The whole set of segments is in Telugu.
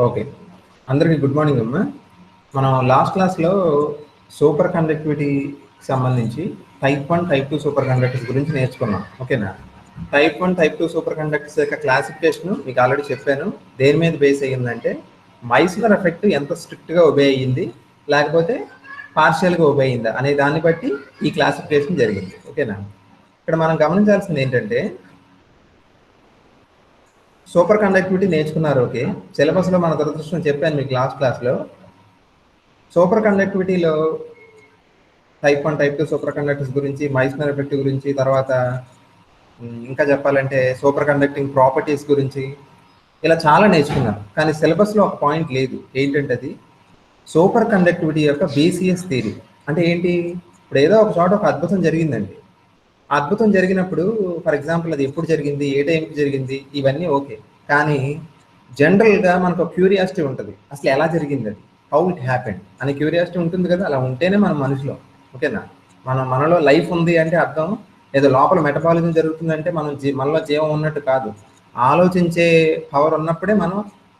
ఓకే, అందరికీ గుడ్ మార్నింగ్ అమ్మా. మనం లాస్ట్ క్లాస్లో సూపర్ కండక్టివిటీకి సంబంధించి టైప్ 1 టైప్ 2 సూపర్ కండక్టర్స్ గురించి నేర్చుకున్నాం. ఓకేనా? టైప్ 1 టైప్ 2 సూపర్ కండక్టర్స్ యొక్క క్లాసిఫికేషన్ మీకు ఆల్రెడీ చెప్పాను. దేని మీద బేస్ అయ్యిందంటే మైస్నర్ ఎఫెక్ట్ ఎంత స్ట్రిక్ట్గా ఒబే అయ్యింది, లేకపోతే పార్షియల్గా ఒబే అయిందా అనే దాన్ని బట్టి ఈ క్లాసిఫికేషన్ జరిగింది. ఓకేనా? ఇక్కడ మనం గమనించాల్సింది ఏంటంటే సూపర్ కండక్టివిటీ నేర్చుకున్నారు. ఓకే, సిలబస్లో మన దురదృష్టం చెప్పాను మీకు లాస్ట్ క్లాస్లో. సూపర్ కండక్టివిటీలో టైప్ 1 టైప్ 2 సూపర్ కండక్టర్స్ గురించి, మైస్నర్ ఎఫెక్ట్ గురించి, తర్వాత ఇంకా చెప్పాలంటే సూపర్ కండక్టింగ్ ప్రాపర్టీస్ గురించి ఇలా చాలా నేర్చుకున్నారు. కానీ సిలబస్లో ఒక పాయింట్ లేదు. ఏంటంటే అది సూపర్ కండక్టివిటీ యొక్క బీసీఎస్ థియరీ. అంటే ఏంటి? ఇప్పుడు ఏదో ఒక చోట ఒక అద్భుతం జరిగిందండి. అద్భుతం జరిగినప్పుడు ఫర్ ఎగ్జాంపుల్ అది ఎప్పుడు జరిగింది, ఏ టైంకి జరిగింది, ఇవన్నీ ఓకే. కానీ జనరల్గా మనకు ఒక క్యూరియాసిటీ ఉంటుంది, అసలు ఎలా జరిగింది అది, హౌ ఇట్ హ్యాపెండ్ అనే క్యూరియాసిటీ ఉంటుంది కదా. అలా ఉంటేనే మనం మనిషిలో, ఓకేనా, మనలో లైఫ్ ఉంది అంటే అర్థం ఏదో లోపల మెటబాలిజం జరుగుతుందంటే మనలో జీవం ఉన్నట్టు కాదు. ఆలోచించే పవర్ ఉన్నప్పుడే మనం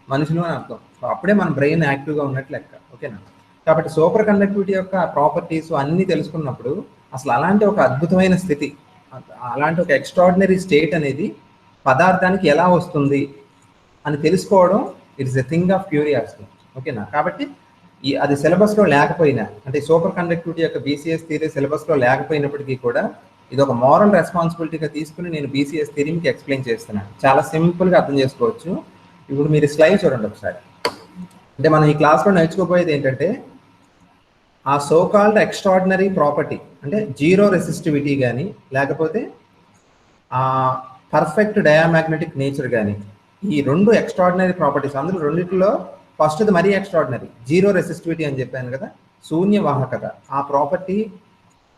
మనుషులు అని అర్థం. అప్పుడే మన బ్రెయిన్ యాక్టివ్గా ఉన్నట్టు లెక్క. ఓకేనా? కాబట్టి సూపర్ కండక్టివిటీ యొక్క ప్రాపర్టీస్ అన్నీ తెలుసుకున్నప్పుడు అసలు అలాంటి ఒక అద్భుతమైన స్థితి, అలాంటి ఒక ఎక్స్ట్రాడినరీ స్టేట్ అనేది పదార్థానికి ఎలా వస్తుంది అని తెలుసుకోవడం it's a thing of curiosity. ఓకేనా? కాబట్టి అది సిలబస్లో లేకపోయినా, అంటే సూపర్ కండక్టివిటీ యొక్క బీసీఎస్ థియరీ సిలబస్లో లేకపోయినప్పటికీ కూడా ఇది ఒక మోరల్ రెస్పాన్సిబిలిటీగా తీసుకుని నేను బీసీఎస్ థియరీ మీకు ఎక్స్ప్లెయిన్ చేస్తున్నాను. చాలా సింపుల్గా అర్థం చేసుకోవచ్చు. ఇప్పుడు మీరు స్లైడ్ చూడండి ఒకసారి. అంటే మనం ఈ క్లాస్లో నేర్చుకోబోయేది ఏంటంటే ఆ సో కాల్డ్ ఎక్స్ట్రాడినరీ ప్రాపర్టీ, అంటే జీరో రెసిస్టివిటీ కానీ, లేకపోతే ఆ పర్ఫెక్ట్ డయామాగ్నెటిక్ నేచర్ కానీ, ఈ రెండు ఎక్స్ట్రాడినరీ ప్రాపర్టీస్. అందులో రెండింటిలో ఫస్ట్ది మరీ ఎక్స్ట్రాడినరీ, జీరో రెసిస్టివిటీ అని చెప్పాను కదా, శూన్య వాహకత. ఆ ప్రాపర్టీ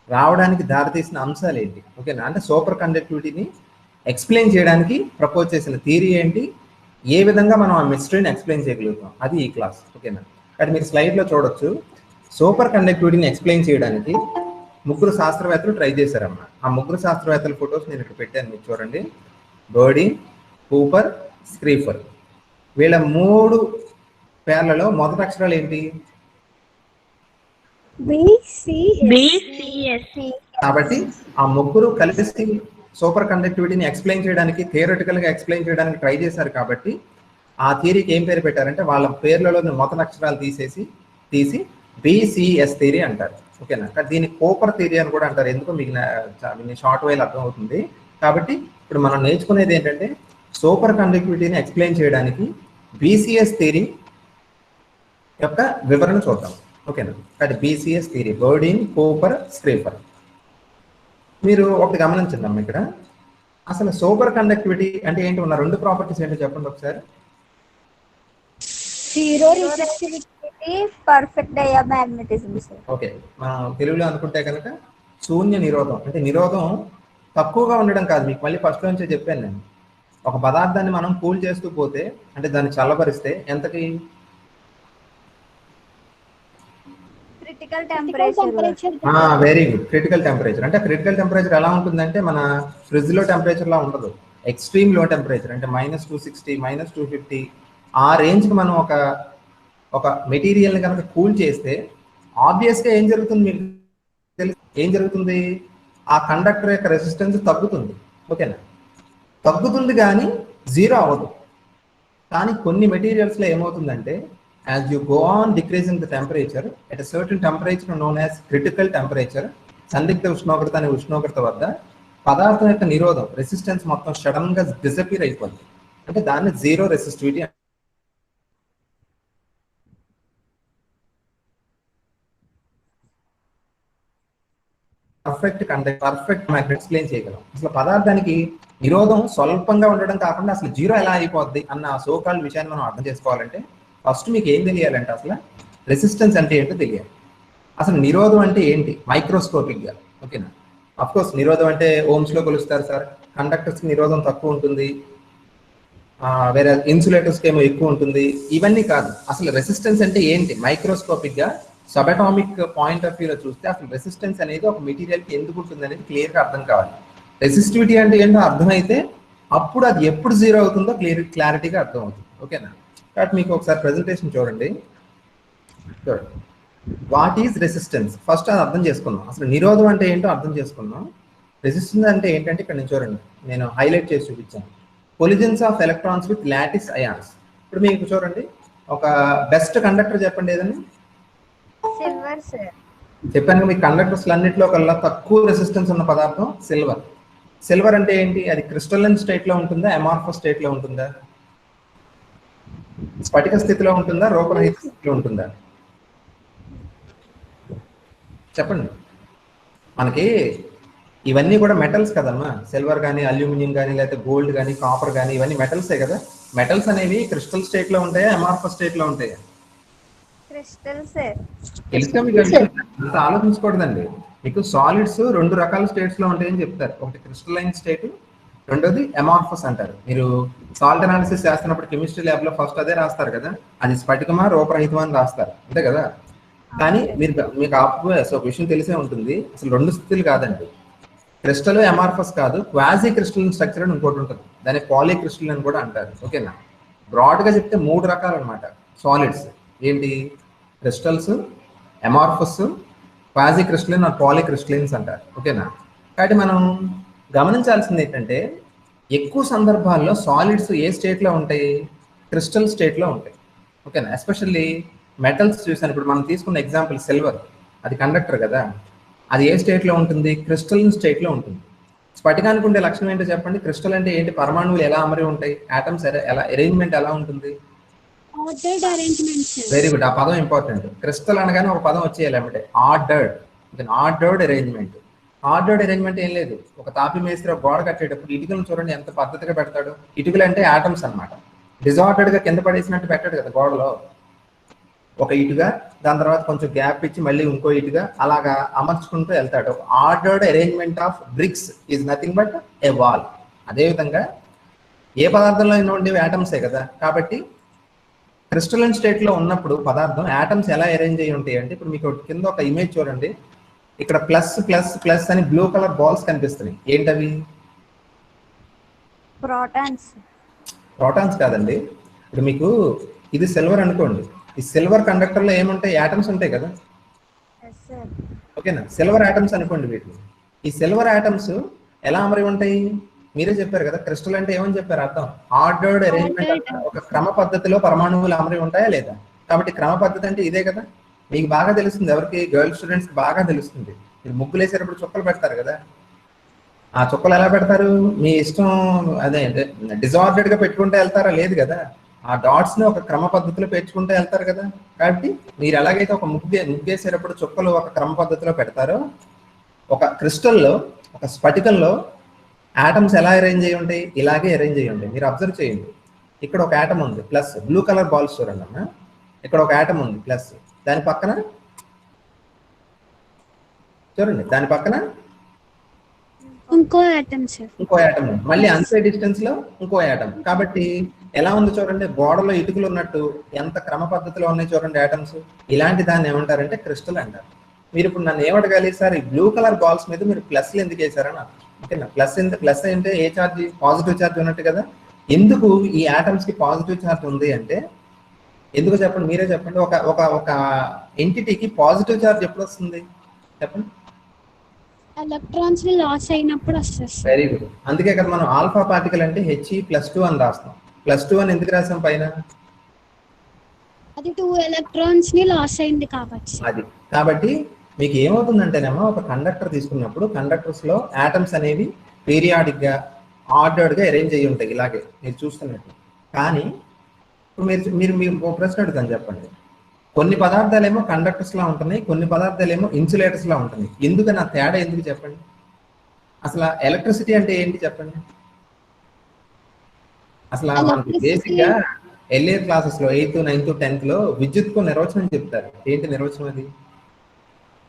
రావడానికి దారితీసిన అంశాలు ఏంటి? ఓకేనా? అంటే సూపర్ కండక్టివిటీని ఎక్స్ప్లెయిన్ చేయడానికి ప్రపోజ్ చేసిన థియరీ ఏంటి, ఏ విధంగా మనం ఆ మిస్టరీని ఎక్స్ప్లెయిన్ చేయగలుగుతాం, అది ఈ క్లాస్. ఓకేనా? కాబట్టి మీరు స్లైడ్లో చూడొచ్చు, సూపర్ కండక్టివిటీని ఎక్స్ప్లెయిన్ చేయడానికి ముగ్గురు శాస్త్రవేత్తలు ట్రై చేశారమ్మా. ఆ ముగ్గురు శాస్త్రవేత్తల ఫొటోస్ నేను ఇక్కడ పెట్టాను, మీరు చూడండి. Bardeen, Cooper, Schrieffer. వీళ్ళ మూడు పేర్లలో మొదటి అక్షరాలు ఏంటి? కాబట్టి ఆ ముగ్గురు కలిసి సూపర్ కండక్టివిటీని ఎక్స్ప్లెయిన్ చేయడానికి, థియరిటికల్గా ఎక్స్ప్లెయిన్ చేయడానికి ట్రై చేశారు. కాబట్టి ఆ థియరీకి ఏం పేరు పెట్టారంటే వాళ్ళ పేర్లలో మొదటి అక్షరాలు తీసి బీసీఎస్ థియరీ అంటారు. ఓకేనా? దీన్ని కూపర్ థియరీ అని కూడా అంటారు. ఎందుకో మీకు షార్ట్ వేలో అర్థం అవుతుంది. కాబట్టి ఇప్పుడు మనం నేర్చుకునేది ఏంటంటే సూపర్ కండక్టివిటీని ఎక్స్ప్లెయిన్ చేయడానికి బీసీఎస్ థియరీ యొక్క వివరణ చూద్దాం. ఓకేనా? కాబట్టి బీసీఎస్ థియరీ, బర్డీ, కూపర్, స్క్రీఫర్. మీరు ఒకటి గమనించండి అమ్మ, ఇక్కడ అసలు సూపర్ కండక్టివిటీ అంటే ఏంటి, ఉన్న రెండు ప్రాపర్టీస్ ఏంటో చెప్పండి ఒకసారి. Zero resistivity, perfect diamagnetism. Okay, మనం తెలుగులో అనుకుంటే కనుక శూన్య నిరోధం. అంటే నిరోధం తక్కువగా ఉండడం కాదు. మీకు మళ్ళీ ఫస్ట్ నుంచే చెప్పాను నేను. ఒక పదార్థాన్ని మనం కూల్ చేస్తూ పోతే, అంటే దాన్ని చల్లబరిస్తే ఎంతకి? Critical temperature. Very good, critical temperature. అంటే క్రిటికల్ టెంపరేచర్ ఎలా ఉంటుందంటే మన ఫ్రిడ్జ్ లో టెంపరేచర్ లా ఉండదు. ఎక్స్ట్రీమ్ లో టెంపరేచర్, అంటే -260, -250 ఆ రేంజ్కి మనం ఒక మెటీరియల్ని కనుక కూల్ చేస్తే ఆబ్వియస్గా ఏం జరుగుతుంది మీకు తెలుసు. ఏం జరుగుతుంది? ఆ కండక్టర్ యొక్క రెసిస్టెన్స్ తగ్గుతుంది. ఓకేనా? తగ్గుతుంది కానీ జీరో అవ్వదు. కానీ కొన్ని మెటీరియల్స్లో ఏమవుతుందంటే as you go on decreasing the temperature at a certain temperature known as critical temperature, సందిగ్ధ ఉష్ణోగ్రత అనే ఉష్ణోగ్రత వద్ద పదార్థం యొక్క నిరోధం, రెసిస్టెన్స్ మొత్తం సడన్గా డిసపియర్ అయిపోతుంది. అంటే దాన్ని zero resistivity. Perfect magnet explain చేయగలం. అసలు పదార్థానికి నిరోధం స్వల్పంగా ఉండడం కాకుండా అసలు జీరో ఎలా అయిపోద్ది అన్న సోకాల్ విషయాన్ని మనం అర్థం చేసుకోవాలంటే ఫస్ట్ మీకు ఏం తెలియాలంటే అసలు రెసిస్టెన్స్ అంటే ఏంటో తెలియాలి. అసలు నిరోధం అంటే ఏంటి మైక్రోస్కోపిక్గా. ఓకేనా? అఫ్ కోర్స్ నిరోధం అంటే ఓమ్స్లో కొలుస్తారు సార్. కండక్టర్స్కి నిరోధం తక్కువ ఉంటుంది, వేరే ఇన్సులేటర్స్కి ఏమో ఎక్కువ ఉంటుంది. ఇవన్నీ కాదు. అసలు రెసిస్టెన్స్ అంటే ఏంటి మైక్రోస్కోపిక్గా సబటామిక్ పాయింట్ ఆఫ్ వ్యూలో చూస్తే అసలు రెసిస్టెన్స్ అనేది ఒక మెటీరియల్కి ఎందుకు ఉంటుంది అనేది క్లియర్గా అర్థం కావాలి. రెసిస్టివిటీ అంటే ఏంటో అర్థమైతే అప్పుడు అది ఎప్పుడు జీరో అవుతుందో క్లారిటీగా అర్థం అవుతుంది. ఓకేనా? కాబట్టి మీకు ఒకసారి ప్రెజెంటేషన్ చూడండి. వాట్ ఈజ్ రెసిస్టెన్స్, ఫస్ట్ అది అర్థం చేసుకుందాం. అసలు నిరోధం అంటే ఏంటో అర్థం చేసుకుందాం. రెసిస్టెన్స్ అంటే ఏంటంటే ఇక్కడ నేను చూడండి, నేను హైలైట్ చేసి చూపించాను. Collisions of electrons with lattice ions. ఇప్పుడు మీకు చూడండి, ఒక బెస్ట్ కండక్టర్ చెప్పండి ఏదన్నా. Silver sir. చెప్పాను మీకు కండక్టర్స్ అన్నింటిలో కల్లా తక్కువ రెసిస్టెన్స్ ఉన్న పదార్థం సిల్వర్. సిల్వర్ అంటే ఏంటి, అది క్రిస్టలైన్ స్టేట్ లో ఉంటుందా, అమార్ఫస్ స్టేట్ లో ఉంటుందా, స్ఫటిక స్థితిలో ఉంటుందా, రూపరహిత స్థితిలో ఉంటుందా? చెప్పండి. మనకి ఇవన్నీ కూడా మెటల్స్ కదమ్మా, సిల్వర్ కానీ అల్యూమినియం కానీ లేకపోతే గోల్డ్ కానీ కాపర్ కానీ ఇవన్నీ మెటల్సే కదా. మెటల్స్ అనేవి క్రిస్టల్ స్టేట్ లో ఉంటాయా, అమార్ఫస్ స్టేట్ లో ఉంటాయా? Crystal sir. తెలుసా మీకు? అంత ఆలోచించకూడదండి. మీకు సాలిడ్స్ 2 రకాల స్టేట్స్ లో ఉంటాయని చెప్తారు. ఒకటి క్రిస్టలైన్ స్టేట్, రెండోది అమార్ఫస్ అంటారు. మీరు సాల్ట్ అనాలిసిస్ చేస్తున్నప్పుడు కెమిస్ట్రీ ల్యాబ్ లో ఫస్ట్ అదే రాస్తారు కదా, అది స్ఫటికమా రూపరహితమా అని రాస్తారు, అంతే కదా. కానీ మీకు ఒక విషయం తెలిసే ఉంటుంది, అసలు 2 స్థితులు కాదండి. క్రిస్టల్ అమార్ఫస్ కాదు, క్వాజీ క్రిస్టల్ స్ట్రక్చర్ అని ఇంకోటి ఉంటుంది, దాన్ని పాలీ క్రిస్టల్ అని కూడా అంటారు. ఓకేనా? బ్రాడ్ గా చెప్తే 3 రకాలు అనమాట సాలిడ్స్. ఏంటి? Crystals, amorphous, quasi crystalline or polycrystallines అంటారు. ఓకేనా? కాబట్టి మనం గమనించాల్సింది ఏంటంటే, ఎక్కువ సందర్భాల్లో సాలిడ్స్ ఏ స్టేట్ లో ఉంటాయి, క్రిస్టల్ స్టేట్ లో ఉంటాయి. ఓకేనా? ఎస్పెషల్లీ మెటల్స్ చూసాను. ఇప్పుడు మనం తీసుకున్న ఎగ్జాంపుల్ సిల్వర్, అది కండక్టర్ కదా, అది ఏ స్టేట్ లో ఉంటుంది, క్రిస్టల్ స్టేట్ లో ఉంటుంది. స్ఫటికానికి ఉండే లక్షణం ఏంటో చెప్పండి. క్రిస్టల్ అంటే ఏంటి, పరమాణువులు ఎలా అమరి ఉంటాయి, ఆటమ్స్ ఎలా అరేంజ్మెంట్ ఎలా ఉంటుంది. వెరీ గుడ్, ఆ పదం ఇంపార్టెంట్. క్రిస్టల్ అనగానే ఒక పదం వచ్చేయాలి అంటే ordered. Ordered arrangement. Ordered arrangement ఏం లేదు, ఒక తాపి మేస్త్రి ఒక గోడ కట్టేటప్పుడు ఇటుకలను చూడండి ఎంత పద్ధతిగా పెడతాడు. ఇటుకలు అంటే ఆటమ్స్ అనమాట. డిజార్డర్డ్ గా కింద పడేసినట్టు పెట్టాడు కదా గోడలో. ఒక ఇటుగా, దాని తర్వాత కొంచెం గ్యాప్ ఇచ్చి మళ్ళీ ఇంకో ఇటుగా, అలాగా అమర్చుకుంటూ వెళ్తాడు. Ordered arrangement of bricks is nothing but a wall. అదేవిధంగా ఏ పదార్థంలో ఉండేవి ఆటమ్సే కదా. కాబట్టి క్రిస్టలైన్ స్టేట్ లో ఉన్నప్పుడు పదార్థం ఆటమ్స్ ఎలా అరేంజ్ అయ్యి ఉంటాయి అంటే, ఇప్పుడు మీకు కింద ఒక ఇమేజ్ చూడండి, ఇక్కడ ప్లస్ ప్లస్ ప్లస్ అని బ్లూ కలర్ బాల్స్ కనిపిస్తున్నాయి. ఏంటవి? ప్రోటాన్స్. ప్రోటాన్స్ కాదండి. ఇప్పుడు మీకు ఇది సిల్వర్ అనుకోండి, ఈ సిల్వర్ కండక్టర్ లో ఏముంటాయి, ఆటమ్స్ ఉంటాయి కదా. ఓకేనా? సిల్వర్ ఆటమ్స్ అనుకోండి వీటిని. ఈ సిల్వర్ ఆటమ్స్ ఎలా అమరి ఉంటాయి, మీరే చెప్పారు కదా. క్రిస్టల్ అంటే ఏమని చెప్పారు అర్థం, ఆర్డర్డ్ అరేంజ్మెంట్. ఒక క్రమ పద్ధతిలో పరమాణువులు అమరి ఉంటాయా లేదా. కాబట్టి క్రమ పద్ధతి అంటే ఇదే కదా. మీకు బాగా తెలుస్తుంది, ఎవరికి, గర్ల్ స్టూడెంట్స్ బాగా తెలుస్తుంది. మీరు ముగ్గులు వేసేటప్పుడు చుక్కలు పెడతారు కదా, ఆ చుక్కలు ఎలా పెడతారు, మీ ఇష్టం. అదే డిజార్డర్డ్ గా పెట్టుకుంటే వెళ్తారా, లేదు కదా. ఆ డాట్స్ ని ఒక క్రమ పద్ధతిలో పెంచుకుంటూ వెళ్తారు కదా. కాబట్టి మీరు ఎలాగైతే ఒక ముగ్గేసేటప్పుడు చుక్కలు ఒక క్రమ పద్ధతిలో పెడతారో, ఒక క్రిస్టల్లో, ఒక స్ఫటికంలో ఆటమ్స్ ఎలా అరేంజ్ అయ్యి ఉంటాయి, ఇలాగే అరేంజ్ అయ్యి ఉంటాయి. మీరు అబ్జర్వ్ చేయండి, ఇక్కడ ఒక ఆటమ్ ఉంది ప్లస్, బ్లూ కలర్ బాల్స్ చూడండి అన్న, ఇక్కడ ఒక ఆటమ్ ఉంది ప్లస్, దాని పక్కన చూడండి, దాని పక్కన ఇంకో ఆటమ్ సార్, ఇంకో ఆటమ్, మళ్ళీ అంతే డిస్టెన్స్ లో ఇంకో ఆటమ్. కాబట్టి ఎలా ఉంది చూడండి, గోడలో ఇటుకలు ఉన్నట్టు ఎంత క్రమ పద్ధతిలో ఉన్నాయి చూడండి ఆటమ్స్. ఇలాంటి దాన్ని ఏమంటారంటే క్రిస్టల్ అంటారు. మీరు ఇప్పుడు నన్ను ఏమడగాలి, సార్ ఈ బ్లూ కలర్ బాల్స్ మీద మీరు ప్లస్లు ఎందుకు వేసారని. ఓకేనా? ప్లస్ అంటే ఏ ఛార్జ్, పాజిటివ్ ఛార్జ్ ఉన్నట్టు కదా. ఎందుకు ఈ ఆటమ్స్ కి పాజిటివ్ ఛార్జ్ ఉంది అంటే, ఎందుకు చెప్పండి, మీరే చెప్పండి. ఒక ఒక ఒక ఎంటిటీకి పాజిటివ్ ఛార్జ్ ఎప్పుడు వస్తుంది చెప్పండి. ఎలక్ట్రాన్స్ లాస్ అయినప్పుడు వస్తుంది. Very good. అందుకే కదా మనం ఆల్ఫా పార్టికల్ అంటే He+2 అని రాస్తాం. +2 అని ఎందుకు రాసాం పైన, అది 2 ఎలక్ట్రాన్స్ ని లాస్ అయింది కాబట్టి. అది కాబట్టి మీకు ఏమవుతుందంటేనేమో, ఒక కండక్టర్ తీసుకున్నప్పుడు కండక్టర్స్ లో ఆటమ్స్ అనేవి పీరియాడిక్ గా ఆర్డర్డ్ గా అరేంజ్ అయ్యి ఉంటాయి, ఇలాగే మీరు చూస్తున్నట్టు. కానీ ఇప్పుడు మీరు మీరు ప్రశ్న అడుగుతాను, చెప్పండి. కొన్ని పదార్థాలేమో కండక్టర్స్ లా ఉంటున్నాయి, కొన్ని పదార్థాలేమో ఇన్సులేటర్స్ లా ఉంటున్నాయి. ఎందుకని ఆ తేడా ఎందుకు చెప్పండి. అసలు ఎలక్ట్రిసిటీ అంటే ఏంటి చెప్పండి. అసలు మనకి బేసిక్ గా ఎల్ఏ క్లాసెస్ లో 8th, 9th, 10th లో విద్యుత్ కు నిర్వచనం చెప్తారు. ఏంటి నిర్వచనం అది?